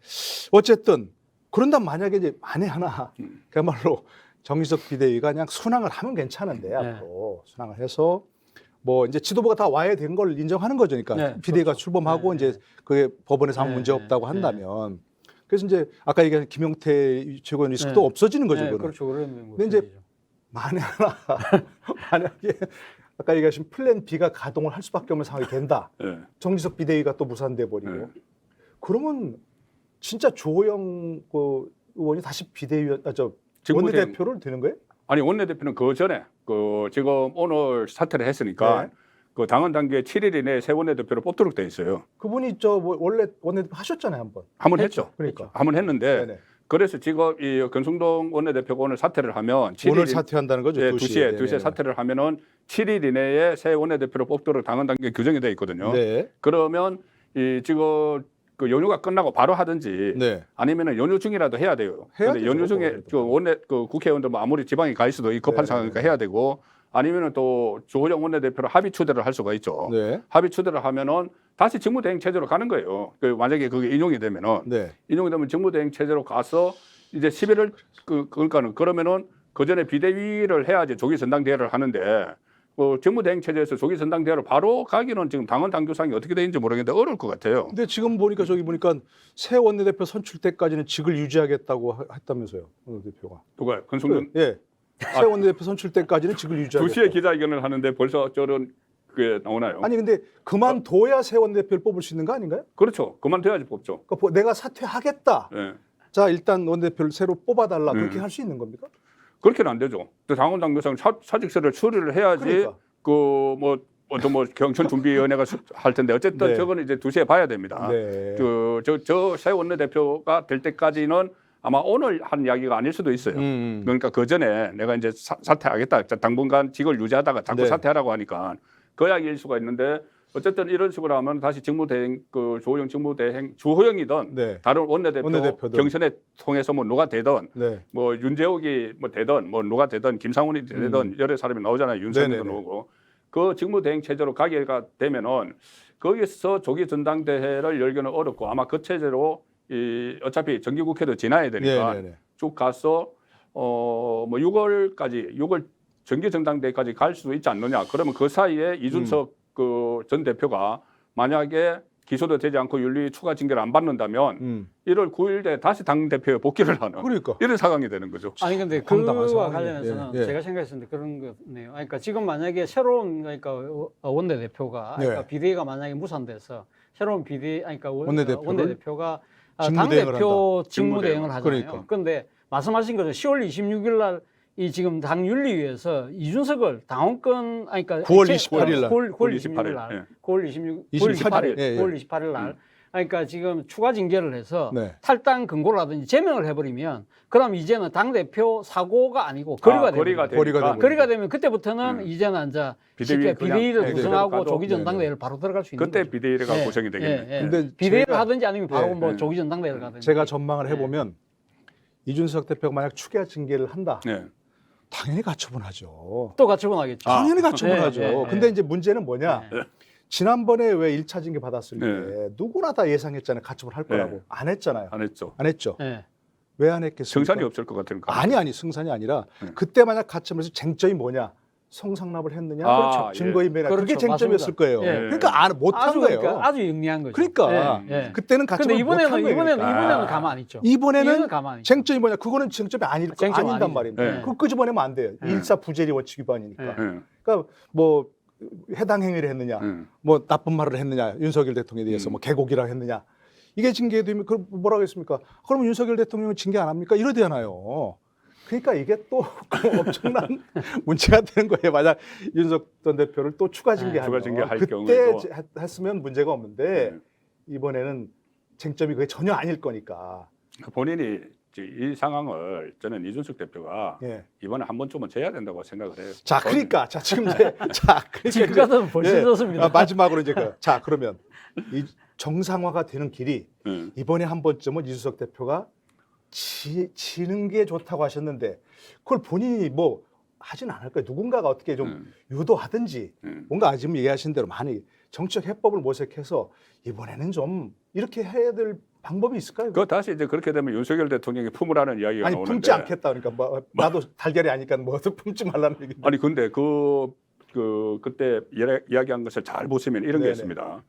어쨌든 그런다면 만약에 이제 만에 하나 그야말로 정의석 비대위가 그냥 순항을 하면 괜찮은데 앞으로 순항을 해서 뭐 이제 지도부가 다 와야 된 걸 인정하는 거죠. 그러니까 네, 비대위가 그렇죠. 출범하고 네, 이제 그게 법원에서 아무 네, 문제 없다고 네, 한다면 그래서 이제 아까 얘기한 김용태 최고위원 리스크도 네. 없어지는 거죠. 네, 그거는. 그렇죠. 그러면 근데 이제 만약에 아까 얘기하신 플랜 B가 가동을 할 수밖에 없는 상황이 된다. 예. 정지석 비대위가 또 무산돼 버리고 네. 그러면 진짜 조호영 그 의원이 다시 비대위원 직무대행- 원내대표를 되는 거예요? 아니 원내대표는 그 전에 그 지금 오늘 사퇴를 했으니까 네. 그 당헌 단계 7일 이내에 새 원내대표를 뽑도록 돼 있어요. 그분이 뭐 원래 원내대표 하셨잖아요, 한번. 한번 했죠. 그러니까. 한번 했는데 네네. 그래서 지금 이 권성동 원내대표가 오늘 사퇴를 하면 7일 오늘 사퇴한다는 거죠. 예, 2시에. 2시에 사퇴를 하면은 7일 이내에 새 원내대표를 뽑도록 당헌 단계 규정이 돼 있거든요. 네. 그러면 이 지금 그 연휴가 끝나고 바로 하든지 네. 아니면은 연휴 중이라도 해야 돼요. 해야 근데 되죠, 연휴 중에 그거는. 그 원내 그 국회의원들 뭐 아무리 지방에 가 있어도 이 급한 네, 상황이니까 네, 해야 되고 아니면은 또 조호영 원내대표를 합의 추대를 할 수가 있죠. 네. 합의 추대를 하면은 다시 직무대행 체제로 가는 거예요. 그 만약에 그게 인용이 되면은 네. 인용이 되면 직무대행 체제로 가서 이제 11월 그러니까는 그러면은 그 전에 비대위를 해야지 조기 전당대회를 하는데 직무대행 체제에서 조기 전당대회를 바로 가기는 지금 당헌 당규상이 어떻게 되는지 모르겠는데 어려울 것 같아요. 근데 지금 보니까 저기 보니까 새 원내대표 선출 때까지는 직을 유지하겠다고 했다면서요, 원내대표가. 누가 권성동 예. 새 원내대표 선출 때까지는 직을 유지하겠다. 2시에 기자회견을 하는데 벌써 저런 게 나오나요? 아니 근데 그만둬야 새 원내대표를 뽑을 수 있는 거 아닌가요? 그렇죠. 그만둬야지 뽑죠. 그러니까 내가 사퇴하겠다. 예. 자 일단 원내대표를 새로 뽑아달라. 그렇게 음. 할 수 있는 겁니까? 그렇게는 안 되죠. 또 당원 당규상 사직서를 처리를 해야지 그러니까. 그 뭐 경선 준비위원회가 할 텐데 어쨌든 네. 저거는 이제 2시에 봐야 됩니다. 네. 저 새 원내대표가 될 때까지는 아마 오늘 한 이야기가 아닐 수도 있어요. 그러니까 그 전에 내가 이제 사퇴하겠다. 당분간 직을 유지하다가 자꾸 네. 사퇴하라고 하니까 그 이야기일 수가 있는데 어쨌든 이런 식으로 하면 다시 직무대행 그 조호영 직무대행 주호영이든 네. 다른 원내대표 원내대표든. 경선에 통해서 뭐 누가 되든 네. 뭐 윤재옥이 뭐 되든 뭐 누가 되든 김상훈이 되든 여러 사람이 나오잖아요. 윤석열도 네네네. 나오고 그 직무대행 체제로 가게 되면은 거기서 조기 전당대회를 열기는 어렵고 아마 그 체제로 이 어차피 정기국회도 지나야 되니까 네네네. 쭉 가서 뭐 6월 정기 전당대회까지 갈 수도 있지 않느냐. 그러면 그 사이에 이준석 그 전 대표가 만약에 기소도 되지 않고 윤리 추가 징계를 안 받는다면 1월 9일에 다시 당 대표에 복귀를 하는 그러니까. 이런 상황이 되는 거죠. 아니 근데 황당한 그와 상황이에요. 관련해서는 예, 예. 제가 생각했을 때 그런 거네요. 그러니까 지금 만약에 새로운 그러니까 원내대표가 네. 그러니까 비대위가 만약에 무산돼서 새로운 비대위 아니 그러니까 원내대표를 원내대표가 직무대행을 당대표 직무대행을 직무대행을. 하잖아요. 그러니까. 그런데 말씀하신 거죠. 10월 26일 날 이 지금 당 윤리위에서 이준석을 당원권 아니 그러니까 9월 28일 날. 9월 9월 26일 날 예. 9월 28일 28일. 예, 예. 9월 28일 날 그러니까 지금 추가 징계를 해서 네. 탈당 근고라든지 제명을 해버리면 그럼 이제는 당 대표 사고가 아니고 거리가 거리가 되는 거리가 되니까 되고. 거리가 되면 그때부터는 이제는 이제 비대위 쉽게 그냥 비대위를 네, 구성하고 가도 조기 네, 전당대회를 바로 들어갈 수 있는 그때 거죠. 비대위가 예, 구성이 되겠네. 예, 예. 근데 비대위를 제가- 하든지 아니면 바로 네, 뭐 네. 조기 전당대회를 가든지. 제가 전망을 네. 해보면 이준석 대표가 만약 추가 징계를 한다. 네. 당연히 가처분하죠. 또 가처분하겠죠. 당연히 가처분하죠. 네, 네, 근데 네. 이제 문제는 뭐냐? 네. 지난번에 왜 1차 징계 받았을 때 네. 누구나 다 예상했잖아요. 가처분 할 거라고. 네. 안 했잖아요. 안 했죠. 안 했죠. 예. 왜 안 했겠습니까? 승산이 없을 것 같으니까. 아니 승산이 아니라 네. 그때 만약 가처분해서 쟁점이 뭐냐? 성상납을 했느냐? 아, 그렇죠. 예. 증거인멸이냐? 그게 그렇죠. 쟁점이었을 맞습니다. 거예요. 예. 그러니까 못한 아주 거예요. 그러니까 아주 영리한 거죠. 그러니까 예, 예. 그때는 근데 가처분 못한 거예요. 이번에는 가만 있죠. 이번에는 가만히 있죠. 쟁점이 뭐냐? 그거는 쟁점이 쟁점 아닌단 아니죠. 말입니다. 네. 그거 끄집어내면 안 돼요. 네. 일사 부재리 원칙 위반이니까. 네. 예. 그러니까 뭐 해당 행위를 했느냐, 예. 뭐 나쁜 말을 했느냐, 윤석열 대통령에 대해서 뭐 개곡이라 했느냐, 이게 징계되면 그 뭐라고 했습니까? 그러면 윤석열 대통령은 징계 안 합니까? 이러잖아요. 그러니까 이게 또 엄청난 문제가 되는 거예요. 만약 윤석 전 대표를 또 추가 징계하면 추가 징계할 그때 경우에도. 했으면 문제가 없는데 이번에는 쟁점이 그게 전혀 아닐 거니까. 본인이 이 상황을 저는 이준석 대표가 예. 이번에 한 번쯤은 져야 된다고 생각을 해요. 자, 그러니까 자 지금 이제 자 그러니까 지금 이제, 같으면 벌써 예. 졌습니다. 마지막으로 이제 자 그러면 이 정상화가 되는 길이 예. 이번에 한 번쯤은 이준석 대표가 지는 게 좋다고 하셨는데 그걸 본인이 뭐 하진 않을 거예요. 누군가가 어떻게 좀 유도하든지 뭔가 지금 얘기하신 대로 많이 정치적 해법을 모색해서 이번에는 좀 이렇게 해야 될 방법이 있을까요? 그 다시 이제 그렇게 되면 윤석열 대통령이 품으라는 이야기가 아니 나오는데 품지 않겠다. 그러니까 뭐, 나도 달걀이 아니까 뭐 품지 말라는 얘기인데. 아니 근데 그 그때 이야기한 것을 잘 보시면 이런 게 네네. 있습니다.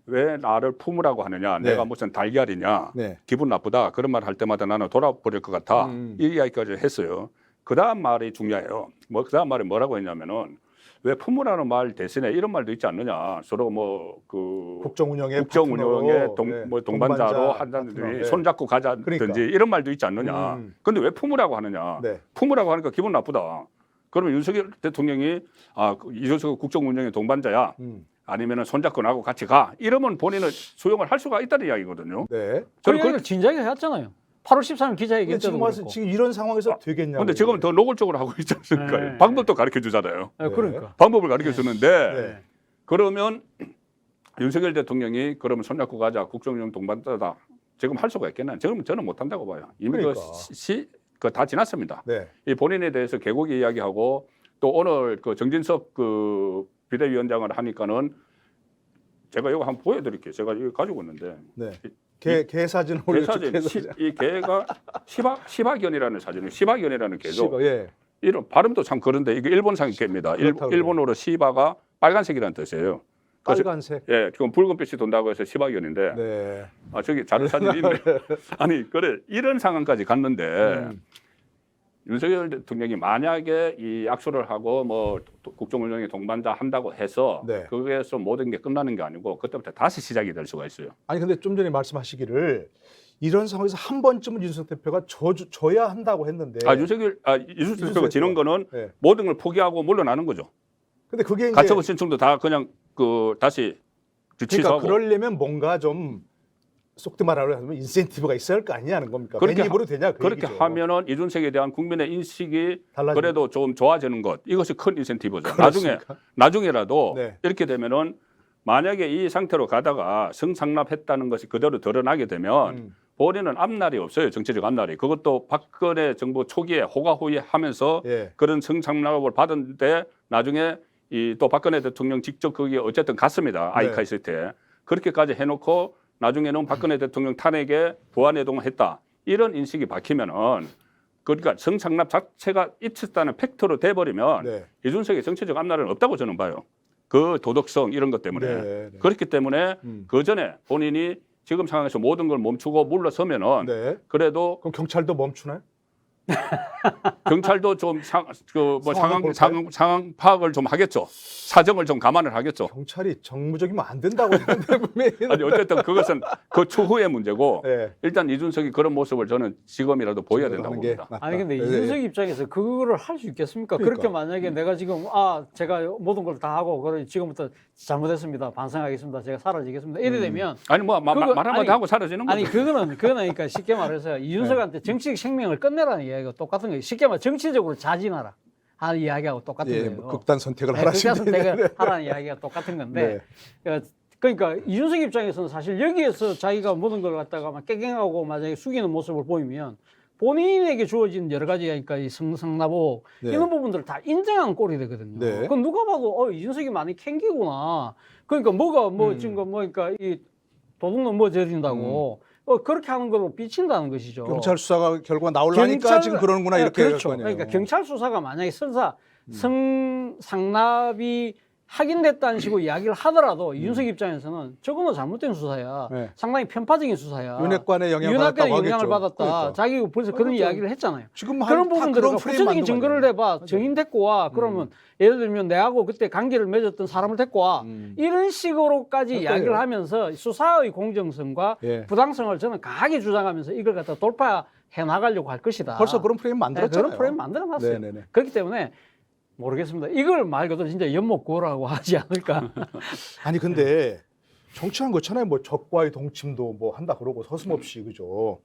왜 나를 품으라고 하느냐? 네. 내가 무슨 달걀이냐? 네. 기분 나쁘다. 그런 말 할 때마다 나는 돌아버릴 것 같아. 이 이야기까지 했어요. 그 다음 말이 중요해요. 그 다음 말이 뭐라고 했냐면은 왜 품으라는 말 대신에 이런 말도 있지 않느냐. 서로 국정 운영의 국정 운영의 파트너로, 동반자로 파트너, 한다든지 네. 손잡고 가자든지 그러니까. 이런 말도 있지 않느냐. 근데 왜 품으라고 하느냐. 네. 품으라고 하니까 기분 나쁘다. 그러면 윤석열 대통령이 이준석 국정 운영의 동반자야. 아니면은 손잡고 나하고 같이 가. 이러면 본인은 수용을 할 수가 있다는 이야기거든요. 네. 그 얘기를 진작에 했잖아요. 8월 13일 기자회견 근데 때도 지금 와서 그랬고. 지금 이런 상황에서 되겠냐고. 근데 지금은 더 노골적으로 하고 있지 않습니까? 네. 방법도 가르쳐 주잖아요. 네, 그러니까. 방법을 가르쳐 주는데 네. 그러면 윤석열 대통령이 그러면 손잡고 가자 국정운영 동반자다. 지금 할 수가 있겠나? 지금 저는 못 한다고 봐요. 이미 그러니까. 다 지났습니다. 네. 이 본인에 대해서 개고기 이야기하고 또 오늘 정진석 비대위원장을 하니까는 제가 이거 한번 보여드릴게요. 제가 이거 가지고 있는데 네. 개 사진을 개 올려줘. 사진 이 개가 시바견이라는 사진이에요. 시바견이라는 개죠. 예. 이런 발음도 참 그런데 이게 일본상 개입니다. 그렇다고요. 일본어로 시바가 빨간색이라는 뜻이에요. 그래서 빨간색. 예, 지금 붉은빛이 돈다고 해서 시바견인데 네. 저기 자료 사진이 있네. 아니 그래 이런 상황까지 갔는데 윤석열 대통령이 만약에 이 악수를 하고 국정운영의 동반자 한다고 해서 네. 거기에서 모든 게 끝나는 게 아니고 그때부터 다시 시작이 될 수가 있어요. 아니 근데 좀 전에 말씀하시기를 이런 상황에서 한 번쯤은 윤석열 대표가 져야 한다고 했는데. 윤석열 대표가 지는 거는 네. 모든 걸 포기하고 물러나는 거죠. 근데 그게 이제 가처분 신청도 다 그냥 다시 그러니까 취소하고. 그러려면 뭔가 좀 속도 말하면 인센티브가 있어야 할 거 아니냐는 겁니까? 그렇게 괜히 입으로 되냐 그 그렇게 얘기죠. 하면은 이준석에 대한 국민의 인식이 달라집니다. 그래도 좀 좋아지는 것 이것이 큰 인센티브죠. 그렇습니까? 나중에라도 네. 이렇게 되면은 만약에 이 상태로 가다가 성상납했다는 것이 그대로 드러나게 되면 본인은 앞날이 없어요. 정치적 앞날이. 그것도 박근혜 정부 초기에 호가호위하면서 예. 그런 성상납을 받은데 나중에 또 박근혜 대통령 직접 거기에 어쨌든 갔습니다. 아이카 네. 있을 때. 그렇게까지 해놓고 나중에는 박근혜 대통령 탄핵에 부안해동을 했다. 이런 인식이 박히면은 그러니까 성상납 자체가 있었다는 팩트로 돼버리면 네. 이준석의 정치적 앞날은 없다고 저는 봐요. 그 도덕성 이런 것 때문에. 네, 네. 그렇기 때문에 그 전에 본인이 지금 상황에서 모든 걸 멈추고 물러서면은 네. 그래도 그럼 경찰도 멈추나요? 경찰도 좀 상황을 상황 파악을 좀 하겠죠. 사정을 좀 감안을 하겠죠. 경찰이 정무적이면 안 된다고 했는데 분명히. 아니 어쨌든 그것은 그 추후의 문제고 네. 일단 이준석이 그런 모습을 저는 지금이라도 보여야 된다고 하는 게 봅니다. 낫다. 아니 근데 네. 이준석 입장에서 그거를 할 수 있겠습니까? 그러니까. 그렇게 만약에 내가 지금 제가 모든 걸 다 하고 그래 지금부터 잘못했습니다. 반성하겠습니다. 제가 사라지겠습니다. 이래 되면 아니 말 그거- 한마디 아니, 하고 사라지는 거죠. 아니 그거는 그러니까 쉽게 말해서 이준석한테 정치적 생명을 끝내라는 이야기가 똑같은 거예요. 쉽게 말해 정치적으로 자진하라 하는 이야기하고 똑같은 예, 거예요. 뭐 극단 선택을 네, 하라시면 극단 선택을 하라는 이야기가 똑같은 건데 그러니까 이준석 입장에서는 사실 여기에서 자기가 모든 걸 갖다가 막 깨갱하고 만약에 숙이는 모습을 보이면 본인에게 주어진 여러 가지 그러니까 이 성상납오 네. 이런 부분들을 다 인정한 꼴이 되거든요. 네. 그건 누가 봐도 이준석이 많이 캥기구나. 그러니까 뭐가 지금 그러니까 이 도둑놈 저린다고 그렇게 하는 걸로 비친다는 것이죠. 경찰 수사가 결과 나오려니까 지금 그러는구나 이렇게 그렇죠. 할 거 아니에요. 그러니까 경찰 수사가 만약에 성상납이 확인됐다는 식으로 이야기를 하더라도 이준석 입장에서는 저거는 잘못된 수사야. 네. 상당히 편파적인 수사야. 윤핵관에 영향을 윤핵관에 받았다고 영향을 하겠죠. 받았다. 그러니까. 자기가 벌써 그런 그렇죠. 이야기를 했잖아요. 지금 그런 부분들을 구체적인 증거를 내봐. 맞아요. 증인 데리고 와. 그러면 예를 들면 내하고 그때 관계를 맺었던 사람을 데리고 와. 이런 식으로까지 그러니까요. 이야기를 하면서 수사의 공정성과 예. 부당성을 저는 강하게 주장하면서 이걸 갖다 돌파해 나가려고 할 것이다. 벌써 그런 프레임 만들었잖아요. 그런 프레임 만들어놨어요. 네네네. 그렇기 때문에 모르겠습니다. 이걸 말 그대로 진짜 연목구호라고 하지 않을까. 아니 근데 정치한 거잖아요. 뭐 적과의 동침도 뭐 한다 그러고 서슴없이 그죠.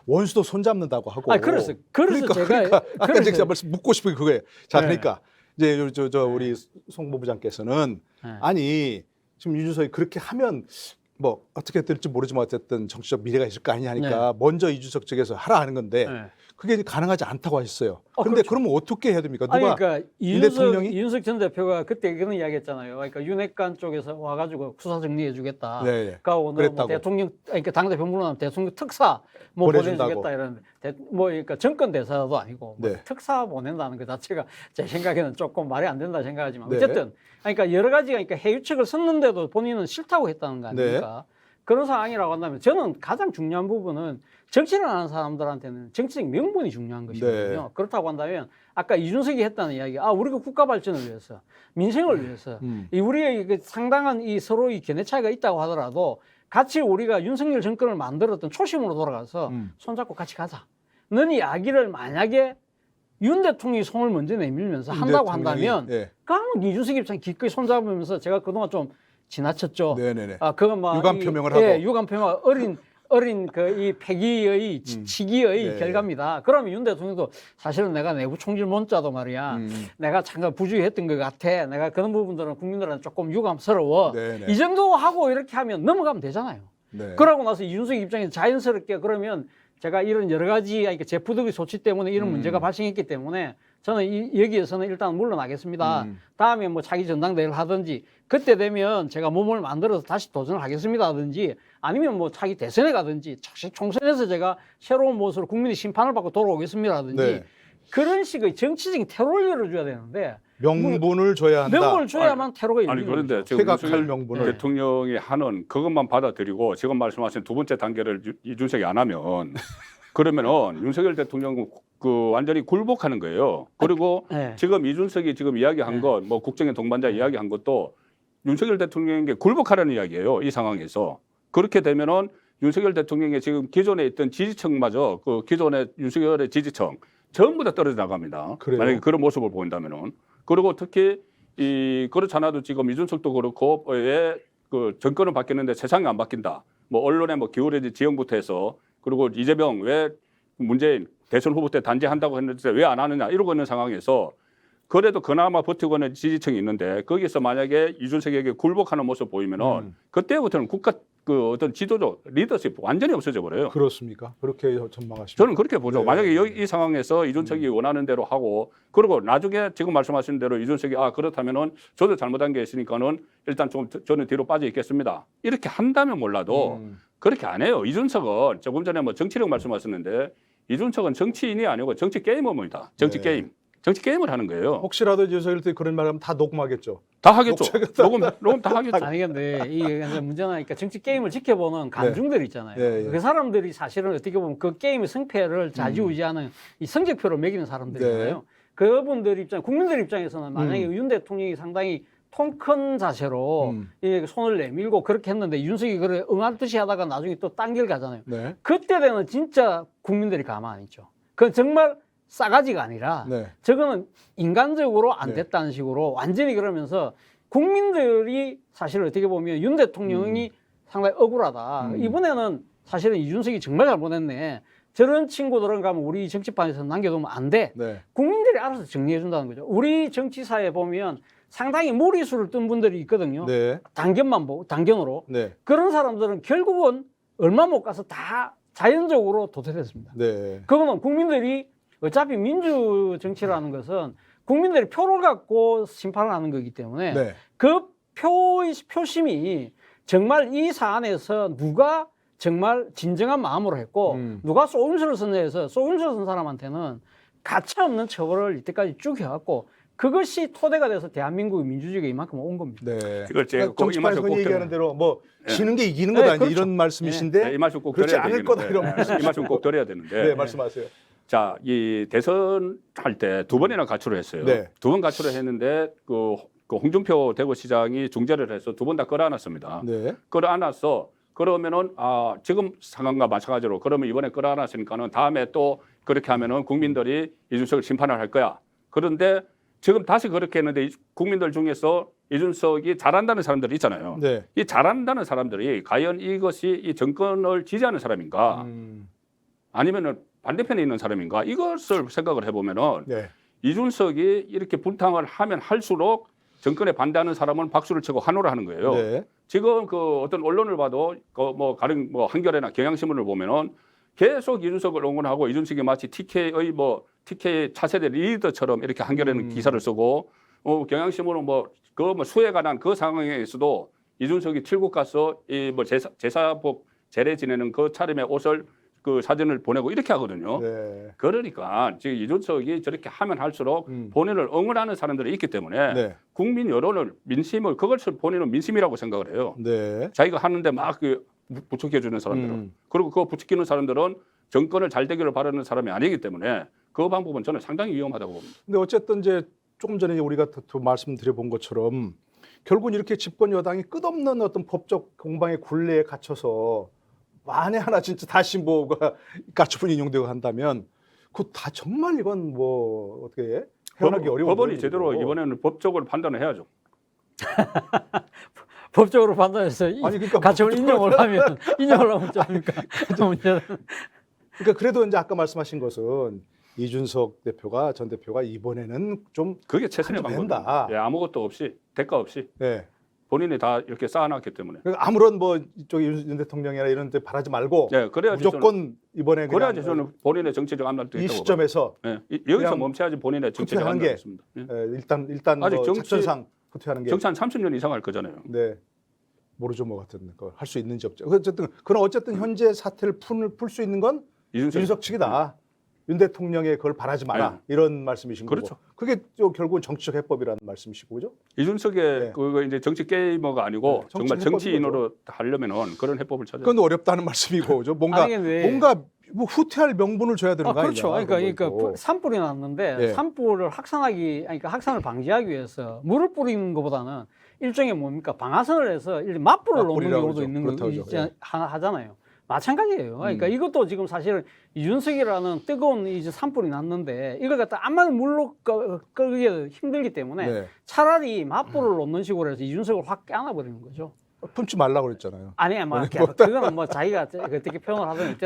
원수도 손잡는다고 하고. 그래서 제가 그러니까 아까 그래서- 제가 말씀 묻고 싶은 게 그거예요. 자 네. 그러니까 이제 우리 송 본부장께서는 네. 아니 지금 이준석이 그렇게 하면 뭐 어떻게 될지 모르지만 어쨌든 정치적 미래가 있을 거 아니냐 하니까 먼저 이준석 측에서 하라 하는 건데 네. 그게 가능하지 않다고 하셨어요. 근데 그렇죠. 그러면 어떻게 해야 됩니까? 아니 누가 그러니까 윤 대통령이? 이준석 전 대표가 그때 그런 이야기했잖아요. 그러니까 윤핵관 쪽에서 와가지고 수사 정리해주겠다. 네. 그러니까 오늘 뭐 그랬다고. 대통령, 그러니까 당 대표 물러나면 대통령 특사 뭐 보내준다고. 보내주겠다 이런 뭐 그러니까 정권 대사도 아니고 뭐 네. 특사 보낸다는 것 자체가 제 생각에는 조금 말이 안 된다 생각하지만 네. 어쨌든 그러니까 여러 가지가 그러니까 해유책을 썼는데도 본인은 싫다고 했다는 거 아닙니까? 그런 상황이라고 한다면 저는 가장 중요한 부분은 정치를 하는 사람들한테는 정치적 명분이 중요한 것이거든요. 네. 그렇다고 한다면 아까 이준석이 했다는 이야기, 우리가 국가 발전을 위해서, 민생을 위해서, 이 우리의 그 상당한 이 서로의 견해 차이가 있다고 하더라도 같이 우리가 윤석열 정권을 만들었던 초심으로 돌아가서 손잡고 같이 가자. 는 이야기를 만약에 윤 대통령이 손을 먼저 내밀면서 한다고 한다면, 네. 그러면 이준석 입장 기꺼이 손잡으면서 제가 그동안 좀 지나쳤죠. 네네네. 그건 막 유감 표명을 하고. 예, 유감 표명 어린 그 이 패기의 치기의 네. 결과입니다. 그러면 윤 대통령도 사실은 내가 내부 총질 문자도 말이야. 내가 잠깐 부주의했던 것 같아. 내가 그런 부분들은 국민들한테 조금 유감스러워. 네네. 이 정도 하고 이렇게 하면 넘어가면 되잖아요. 네. 그러고 나서 이준석 입장에서 자연스럽게 그러면 제가 이런 여러 가지 그러니까 제푸드의 소치 때문에 이런 문제가 발생했기 때문에 저는 여기에서는 일단 물러나겠습니다. 다음에 뭐 차기 전당대회를 하든지 그때 되면 제가 몸을 만들어서 다시 도전을 하겠습니다 하든지 아니면 뭐 차기 대선에 가든지 총선에서 제가 새로운 모습으로 국민의 심판을 받고 돌아오겠습니다 하든지 네. 그런 식의 정치적인 테러를 열어줘야 되는데 명분을 줘야 한다. 명분을 줘야만 테러가 아니 열리는 그런데 거죠. 지금 퇴각할 윤석열 명분을. 대통령이 하는 그것만 받아들이고 지금 말씀하신 두 번째 단계를 이준석이 안 하면 그러면은 윤석열 대통령은 그 완전히 굴복하는 거예요. 그리고 네. 지금 이준석이 지금 이야기한 것, 뭐 국정의 동반자 이야기한 것도 윤석열 대통령에게 굴복하라는 이야기예요. 이 상황에서 그렇게 되면은 윤석열 대통령의 지금 기존에 있던 지지층마저 그 기존의 윤석열의 지지층 전부 다 떨어져 나갑니다. 그래요? 만약에 그런 모습을 보인다면은 그리고 특히 그렇지 않아도 지금 이준석도 그렇고 왜 그 정권은 바뀌었는데 세상이 안 바뀐다. 뭐 언론에 뭐 기울어진 지형부터 해서 그리고 이재명 왜 문재인 대선 후보 때 단죄한다고 했는데 왜 안 하느냐 이러고 있는 상황에서 그래도 그나마 버티고 있는 지지층이 있는데 거기서 만약에 이준석에게 굴복하는 모습 보이면은 그때부터는 국가 그 어떤 지도적 리더십 완전히 없어져 버려요. 그렇습니까? 그렇게 전망하십니까? 저는 그렇게 보죠. 네. 만약에 이 상황에서 이준석이 원하는 대로 하고 그리고 나중에 지금 말씀하신 대로 이준석이 그렇다면은 저도 잘못한 게 있으니까는 일단 좀 저는 뒤로 빠져 있겠습니다. 이렇게 한다면 몰라도 그렇게 안 해요. 이준석은 조금 전에 뭐 정치력 말씀하셨는데 이준석은 정치인이 아니고 정치 게이머입니다. 정치 네. 게임. 정치 게임을 하는 거예요. 혹시라도 윤석열 때 그런 말하면 다 녹음하겠죠. 다 하겠죠. 녹음 다 하겠죠. 아니 근데 이게 문제는 그러니까 정치 게임을 지켜보는 감중들 있잖아요. 네, 예. 그 사람들이 사실은 어떻게 보면 그 게임의 승패를 좌지우지하는 이 성적표로 매기는 사람들이잖아요. 네. 그분들 입장, 국민들 입장에서는 만약에 윤 대통령이 상당히 통 큰 자세로 이 손을 내밀고 그렇게 했는데 윤석이 그래 응할 듯이 하다가 나중에 또 딴 길 가잖아요. 네. 그때 되면 진짜 국민들이 가만 안 있죠. 그건 정말 싸가지가 아니라 네. 저거는 인간적으로 안 네. 됐다는 식으로 완전히 그러면서 국민들이 사실 어떻게 보면 윤 대통령이 상당히 억울하다. 이번에는 사실은 이준석이 정말 잘못했네. 저런 친구들은 가면 우리 정치판에서 남겨두면 안 돼. 네. 국민들이 알아서 정리해 준다는 거죠. 우리 정치사에 보면 상당히 무리수를 뜬 분들이 있거든요. 네. 당견으로. 네. 그런 사람들은 결국은 얼마 못 가서 다 자연적으로 도태됐습니다. 네. 그거는 국민들이 어차피 민주 정치라는 것은 국민들이 표를 갖고 심판을 하는 거기 때문에 네. 그 표심이 정말 이 사안에서 누가 정말 진정한 마음으로 했고 누가 쏘임수를 썼냐 해서 쏘임수를 쓴 사람한테는 가차없는 처벌을 이때까지 쭉 해왔고 그것이 토대가 돼서 대한민국의 민주주의가 이만큼 온 겁니다. 네. 이걸 제가 꼭 이 정치판에서 말씀 꼭 흔히 얘기하는 대로 뭐 네. 지는 게 이기는 네, 건 아니 그렇죠. 이런 말씀이신데 이 말씀 꼭 그렇지 드려야 않을 거다 이런 되겠는데 말씀. 이 말씀 꼭 드려야 되는데 네, 말씀하세요. 자, 이 대선 할 때 두 번이나 가출을 했어요. 네. 두 번 가출을 했는데 그 홍준표 대구시장이 중재를 해서 두 번 다 끌어안았습니다. 네. 끌어안았어. 그러면은 지금 상황과 마찬가지로 그러면 이번에 끌어안았으니까는 다음에 또 그렇게 하면은 국민들이 이준석을 심판을 할 거야. 그런데 지금 다시 그렇게 했는데 국민들 중에서 이준석이 잘한다는 사람들이 있잖아요. 네. 이 잘한다는 사람들이 과연 이것이 이 정권을 지지하는 사람인가 아니면은 반대편에 있는 사람인가 이것을 생각을 해보면은 네. 이준석이 이렇게 분탕을 하면 할수록 정권에 반대하는 사람은 박수를 치고 환호를 하는 거예요. 네. 지금 그 어떤 언론을 봐도 뭐 한겨레나 경향신문을 보면은 계속 이준석을 응원하고 이준석이 마치 TK의 뭐 TK 차세대 리더처럼 이렇게 한겨레는 기사를 쓰고 경향신문은 뭐 수에 관한 그 상황에서도 이준석이 칠국 가서 이 뭐 제사복 제례 지내는 그 차림의 옷을 그 사진을 보내고 이렇게 하거든요. 네. 그러니까 지금 이준석이 저렇게 하면 할수록 본인을 응원하는 사람들이 있기 때문에 네. 국민 여론을 민심을 그것을 본인은 민심이라고 생각을 해요. 네. 자기가 하는데 막 그 부추겨 주는 사람들은 그리고 그거 부추기는 사람들은 정권을 잘 되기를 바라는 사람이 아니기 때문에 그 방법은 저는 상당히 위험하다고 봅니다. 근데 어쨌든 이제 조금 전에 우리가 또 말씀드려본 것처럼 결국은 이렇게 집권 여당이 끝없는 어떤 법적 공방의 굴레에 갇혀서 만에 하나 진짜 다시 뭐가 가처분 인용되고 한다면 그거 다 정말 이건 뭐 어떻게 헤어나기 어려운 법원이 일이고. 제대로 이번에는 법적으로 판단을 해야죠. 법적으로 판단해서 그러니까 가처분 인용을 하면 어쩝니까? 문제는. 그러니까 그래도 이제 아까 말씀하신 것은 이준석 대표가 전 대표가 이번에는 좀 그게 최선의 좀 방법입니다. 된다. 예, 아무것도 없이 대가 없이 네. 본인이 다 이렇게 쌓아놨기 때문에. 그러니까 아무런 뭐 이쪽에 윤 대통령이나 이런 데 바라지 말고 예, 그래야지 무조건 이번에 그냥 그래야지 저는 본인의 정치적 압력도 이 있다고 시점에서 봐요. 예, 여기서 그냥 멈춰야지 본인의 정치적 후퇴하는 압력이 게 있습니다. 예. 일단 아직 뭐 정치- 작전상 후퇴하는 게 정치 한 30년 이상 할 거잖아요. 네. 모르죠 뭐 같은 거 할 수 있는지 없죠. 어쨌든 현재 사태를 풀 수 있는 건 윤석 측이다. 윤 대통령의 그걸 바라지 마라. 네. 이런 말씀이신 그렇죠. 거고. 그게 또 결국은 정치적 해법이라는 말씀이시고 그죠? 이준석의 네. 그거 이제 정치 게이머가 아니고 네, 정치 정말 해법인 정치인으로 하려면은 그런 해법을 찾아야 그건 어렵다는 말씀이고 그죠? 뭔가 아니, 왜- 뭐 후퇴할 명분을 줘야 되는 거 아니냐? 그렇죠. 그러니까 산불이 났는데 네. 산불을 그러니까 확산을 방지하기 위해서 물을 뿌리는 것보다는 일종의 뭡니까 방아선을 해서 맞불을 놓는 맞불이라고 경우도 그러죠. 있는 그렇다고 거 그러죠. 예. 하잖아요. 마찬가지예요. 그러니까 이것도 지금 사실은 이준석이라는 뜨거운 이제 산불이 났는데 이걸 갖다 암만 물로 끌기 힘들기 때문에 네. 차라리 맞불을 놓는 식으로 해서 이준석을 확 깨안아버리는 거죠. 품지 말라고 그랬잖아요. 아니, 그거는 뭐 자기가 어떻게 표현을 하든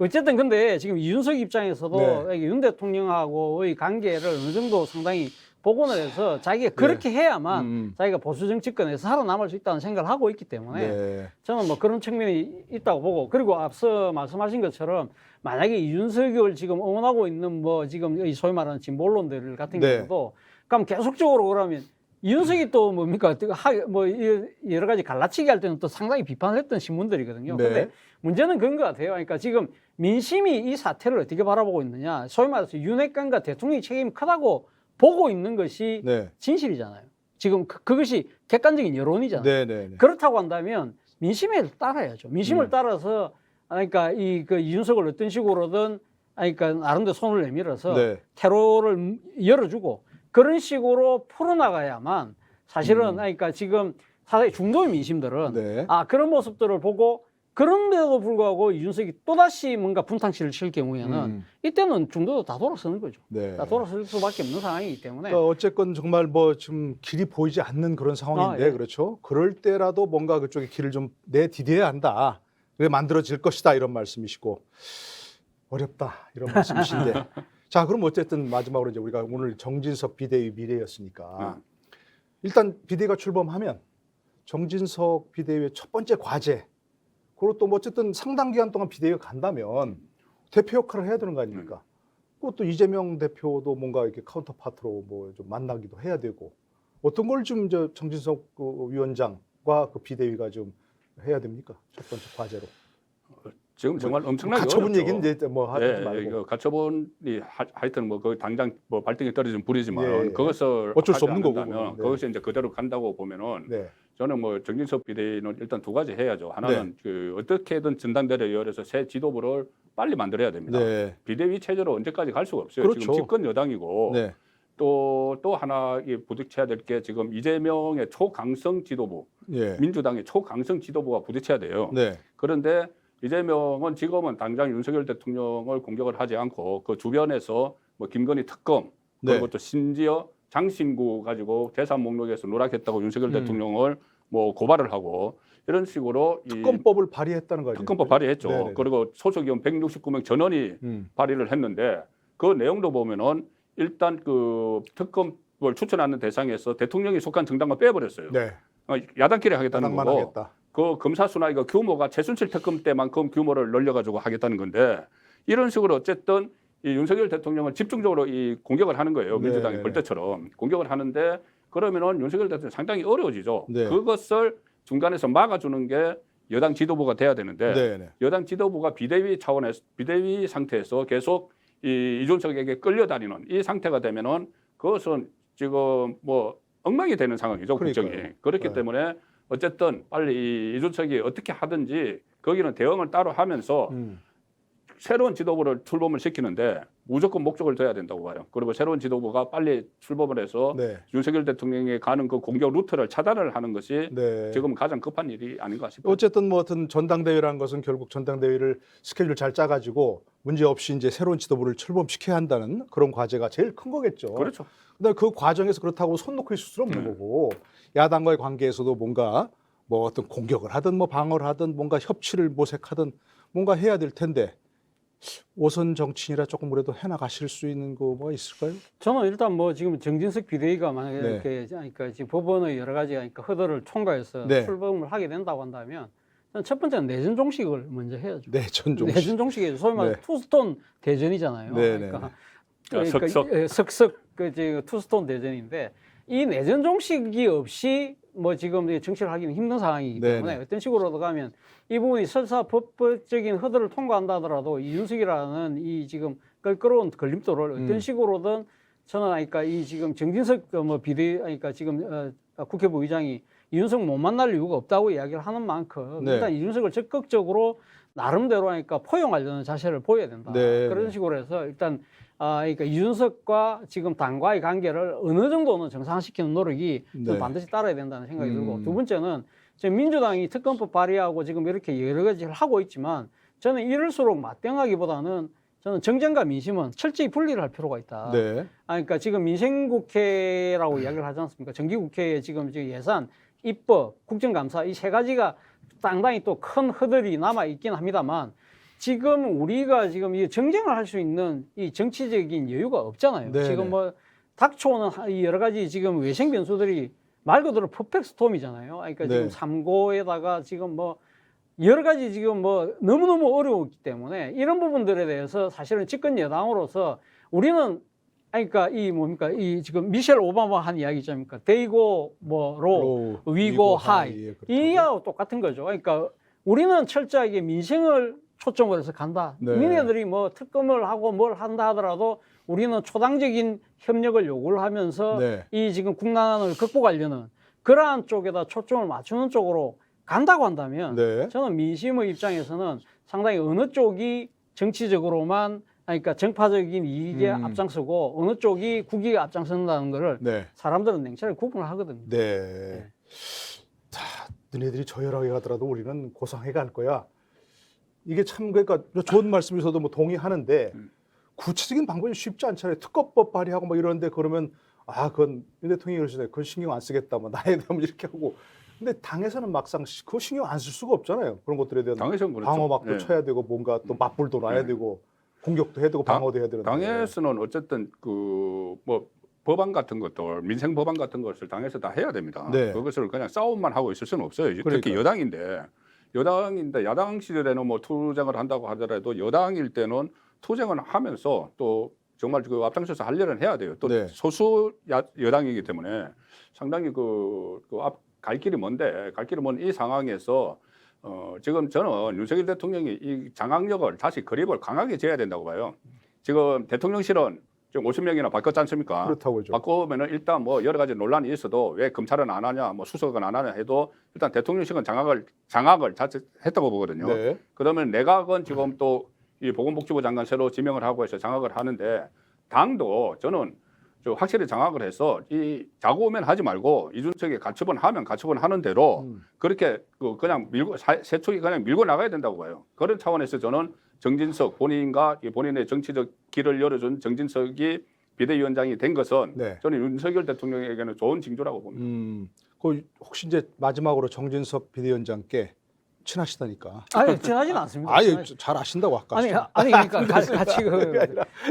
어쨌든 근데 지금 이준석 입장에서도 네. 윤 대통령하고의 관계를 어느 정도 상당히 복원을 해서 자기가 그렇게 해야만 자기가 보수 정치권에서 살아남을 수 있다는 생각을 하고 있기 때문에 네. 저는 뭐 그런 측면이 있다고 보고 그리고 앞서 말씀하신 것처럼 만약에 이준석을 지금 응원하고 있는 뭐 지금 이 소위 말하는 진보론들 같은 네. 경우도 그럼 계속적으로 그러면 이준석이 또 뭡니까 뭐 여러 가지 갈라치기 할 때는 또 상당히 비판을 했던 신문들이거든요. 네. 근데 문제는 그런 것 같아요. 그러니까 지금 민심이 이 사태를 어떻게 바라보고 있느냐. 소위 말해서 윤핵관과 대통령의 책임이 크다고 보고 있는 것이 네. 진실이잖아요. 지금 그것이 객관적인 여론이잖아요. 네. 네. 그렇다고 한다면 민심에 따라야죠. 민심을 따라서 그러니까 그 이준석을 어떤 식으로든 그러니까 나름대로 손을 내밀어서 네. 테러를 열어주고 그런 식으로 풀어나가야만 사실은 그러니까 지금 사실 중도의 민심들은 네. 그런 모습들을 보고 그런데도 불구하고 이준석이 또다시 뭔가 분탕치를 칠 경우에는 이때는 중도도 다 돌아서는 거죠. 네. 다 돌아설 수밖에 없는 상황이기 때문에 그러니까 어쨌건 정말 뭐 지금 길이 보이지 않는 그런 상황인데 예. 그렇죠. 그럴 때라도 뭔가 그쪽에 길을 좀 내디뎌야 한다. 그게 만들어질 것이다 이런 말씀이시고 어렵다 이런 말씀이신데 자 그럼 어쨌든 마지막으로 이제 우리가 오늘 정진석 비대위 미래였으니까 일단 비대위가 출범하면 정진석 비대위의 첫 번째 과제 그리고 또 뭐 어쨌든 상당 기간 동안 비대위가 간다면 대표 역할을 해야 되는 거 아닙니까? 그것도 이재명 대표도 뭔가 이렇게 카운터파트로 뭐 좀 만나기도 해야 되고 어떤 걸 좀 정진석 그 위원장과 그 비대위가 좀 해야 됩니까? 첫 번째 과제로. 지금 정말 엄청나게 가처분 어렵죠. 얘기는 이제 뭐 하지 말고. 이거 가처분이 하여튼 뭐 그 당장 뭐 발등에 떨어진 불이지만 예. 그것을 어쩔 수 하지 없는 거고, 않는다면 네. 그것이 이제 그대로 간다고 보면은 네. 저는 뭐 정진석 비대위는 일단 두 가지 해야죠. 하나는 그 어떻게든 전당대회를 열어서 새 지도부를 빨리 만들어야 됩니다. 네. 비대위 체제로 언제까지 갈 수가 없어요. 그렇죠. 지금 집권 여당이고 네. 또 하나 부딪혀야 될 게 지금 이재명의 초강성 지도부, 예. 민주당의 초강성 지도부가 부딪혀야 돼요. 네. 그런데 이재명은 지금은 당장 윤석열 대통령을 공격을 하지 않고 그 주변에서 뭐 김건희 특검 그리고 네. 또 심지어 장신구 가지고 재산 목록에서 누락했다고 윤석열 대통령을 뭐 고발을 하고 이런 식으로 이 특검법을 발의했다는 거 아니에요? 특검법 발의했죠. 네네네. 그리고 소속 의원 169명 전원이 발의를 했는데 그 내용도 보면은 일단 그 특검을 추천하는 대상에서 대통령이 속한 정당만 빼버렸어요. 네. 야당끼리 하겠다는 야당만 거고 하겠다. 그 검사 수나 이거 규모가 최순실 특검 때만큼 규모를 늘려가지고 하겠다는 건데 이런 식으로 어쨌든 이 윤석열 대통령을 집중적으로 이 공격을 하는 거예요. 네, 민주당이 네. 벌떼처럼 공격을 하는데 그러면은 윤석열 대통령 상당히 어려워지죠. 네. 그것을 중간에서 막아주는 게 여당 지도부가 돼야 되는데 네, 네. 여당 지도부가 비대위 차원에서 비대위 상태에서 계속 이 이준석에게 끌려다니는 이 상태가 되면은 그것은 지금 뭐 엉망이 되는 상황이죠. 국정이. 그러니까요. 그렇기 네. 때문에 어쨌든 빨리 이 이준석이 어떻게 하든지 거기는 대응을 따로 하면서 새로운 지도부를 출범을 시키는데 무조건 목적을 둬야 된다고 봐요. 그리고 새로운 지도부가 빨리 출범을 해서 네. 윤석열 대통령이 가는 그 공격 루트를 차단을 하는 것이 네. 지금 가장 급한 일이 아닌가 싶어요. 어쨌든 뭐 어떤 전당대회라는 것은 결국 전당대회를 스케줄 잘 짜가지고 문제 없이 이제 새로운 지도부를 출범시켜야 한다는 그런 과제가 제일 큰 거겠죠. 그렇죠. 근데 그 과정에서 그렇다고 손 놓고 있을 수는 없는 거고 야당과의 관계에서도 뭔가 뭐 어떤 공격을 하든 뭐 방어를 하든 뭔가 협치를 모색하든 뭔가 해야 될 텐데 오선 정치인이라 조금 그래도 해나가실 수 있는 거 뭐 있을까요? 저는 일단 뭐 지금 정진석 비대위가 만약에 네. 이렇게 그러니까 지금 법원의 여러 가지 그러니까 허들을 통과해서 네. 출범을 하게 된다고 한다면 저는 첫 번째는 내전 종식을 먼저 해야죠. 네, 전종. 내전 종식이 소위 말해 네. 투스톤 대전이잖아요. 네, 그러니까, 석석. 석석 그 투스톤 대전인데 이 내전 종식이 없이 뭐 지금 정치를 하기는 힘든 상황이기 네, 때문에 네. 어떤 식으로도 가면 이 부분이 설사 법적인 허들을 통과한다 하더라도 이준석이라는 이 지금 껄끄러운 걸림돌을 어떤 식으로든 저는 그러니까 이 지금 정진석 뭐 비대 그러니까 지금 국회부 의장이 이준석 못 만날 이유가 없다고 이야기를 하는 만큼 네. 일단 이준석을 적극적으로 나름대로 하니까 포용하려는 자세를 보여야 된다. 네, 그런 네. 식으로 해서 일단 그러니까 이준석과 지금 당과의 관계를 어느 정도는 정상화시키는 노력이 저는 네. 반드시 따라야 된다는 생각이 들고 두 번째는 지금 민주당이 특검법 발의하고 지금 이렇게 여러 가지를 하고 있지만 저는 이럴수록 맞대응하기보다는 저는 정쟁과 민심은 철저히 분리를 할 필요가 있다. 네. 그러니까 지금 민생국회라고 이야기를 하지 않습니까? 정기국회에 지금 예산, 입법, 국정감사 이 세 가지가 상당히 또 큰 허들이 남아 있긴 합니다만 지금 우리가 지금 이 정쟁을 할 수 있는 이 정치적인 여유가 없잖아요. 네네. 지금 뭐 닥쳐오는 이 여러 가지 지금 외생 변수들이 말 그대로 퍼펙트 스톰이잖아요. 그러니까 네. 지금 삼고에다가 지금 뭐 여러 가지 지금 뭐 너무너무 어려웠기 때문에 이런 부분들에 대해서 사실은 집권 여당으로서 우리는 그러니까 이 뭡니까 이 지금 미셸 오바마 한 이야기 있잖습니까? 데이고 뭐로 위고 하이 예, 그렇죠. 이하고 똑같은 거죠. 그러니까 우리는 철저하게 민생을 초점으로 해서 간다. 네. 민애들이 뭐 특검을 하고 뭘 한다 하더라도 우리는 초당적인 협력을 요구를 하면서 네. 이 지금 국난을 극복하려는 그러한 쪽에다 초점을 맞추는 쪽으로 간다고 한다면 네. 저는 민심의 입장에서는 상당히 어느 쪽이 정치적으로만 그러니까 정파적인 이익에 앞장서고 어느 쪽이 국익에 앞장선다는 거를 네. 사람들은 냉철하게 구분을 하거든요. 네. 자, 너네들이 저열하게 가더라도 우리는 고상해 갈 거야. 이게 참 그러니까 좋은 말씀이셔도 뭐 동의하는데 구체적인 방법이 쉽지 않잖아요. 특검법 발의하고 뭐 이러는데 그러면 그건 윤 대통령이 그러시네. 그건 신경 안 쓰겠다. 뭐 나에 대한 이렇게 하고. 근데 당에서는 막상 그거 신경 안 쓸 수가 없잖아요. 그런 것들에 대한 당에서는 그렇죠. 방어막도 네. 쳐야 되고 뭔가 또 맞불도 놔야 되고 공격도 해야 되고 방어도 해야 되는데. 당에서는 어쨌든 그 뭐 법안 같은 것들 민생 법안 같은 것을 당에서 다 해야 됩니다. 네. 그것을 그냥 싸움만 하고 있을 수는 없어요. 특히 그러니까요. 여당인데 야당 시절에는 뭐 투쟁을 한다고 하더라도 여당일 때는 투쟁을 하면서 또 정말 그 앞장서서 할 일은 해야 돼요. 또 네. 소수 여당이기 때문에 상당히 갈 길이 먼데 갈 길이 먼 이 상황에서 지금 저는 윤석열 대통령이 이 장악력을 다시 그립을 강하게 재야 된다고 봐요. 지금 대통령실은 지금 50명이나 바꿨지 않습니까? 그렇다고 죠. 바꾸면은 일단 뭐 여러 가지 논란이 있어도 왜 검찰은 안 하냐, 뭐 수석은 안 하냐 해도 일단 대통령실은 장악을 자체했다고 보거든요. 네. 그러면 내각은 지금 또 이 보건복지부 장관 새로 지명을 하고 해서 장악을 하는데 당도 저는 확실히 장악을 해서 이 자고우면 하지 말고 이준석이 가처분 하는 대로 그렇게 그냥 세축이 그냥 밀고 나가야 된다고 봐요. 그런 차원에서 저는 정진석 본인과 본인의 정치적 길을 열어준 정진석이 비대위원장이 된 것은 네. 저는 윤석열 대통령에게는 좋은 징조라고 봅니다. 그 혹시 이제 마지막으로 정진석 비대위원장께 친하시다니까. 아니 친하진 않습니다. 잘 아신다고 아까. 아니 그러니까 같이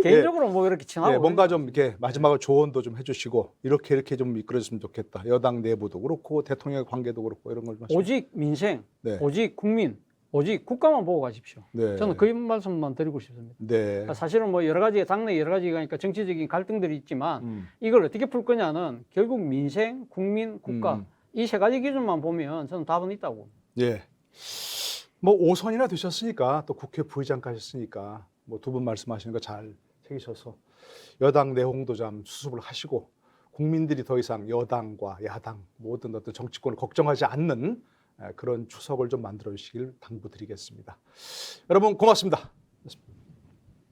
개인적으로 뭐 이렇게 친하고 네, 뭔가 좀 이렇게 마지막으로 조언도 좀 해주시고 이렇게 좀 이끌어졌으면 좋겠다. 여당 내부도 그렇고 대통령의 관계도 그렇고 이런 걸 말씀. 오직 민생, 네. 오직 국민, 오직 국가만 보고 가십시오. 네. 저는 그 말씀만 드리고 싶습니다. 네. 사실은 뭐 여러 가지 당내 여러 가지가 그러니까 정치적인 갈등들이 있지만 이걸 어떻게 풀 거냐는 결국 민생, 국민, 국가 이 세 가지 기준만 보면 저는 답은 있다고. 예. 뭐 5선이나 되셨으니까 또 국회 부의장 가셨으니까 뭐 두 분 말씀하시는 거 잘 새기셔서 여당 내홍도 좀 수습을 하시고 국민들이 더 이상 여당과 야당 모든 어떤 정치권을 걱정하지 않는 그런 추석을 좀 만들어 주시길 당부드리겠습니다. 여러분 고맙습니다.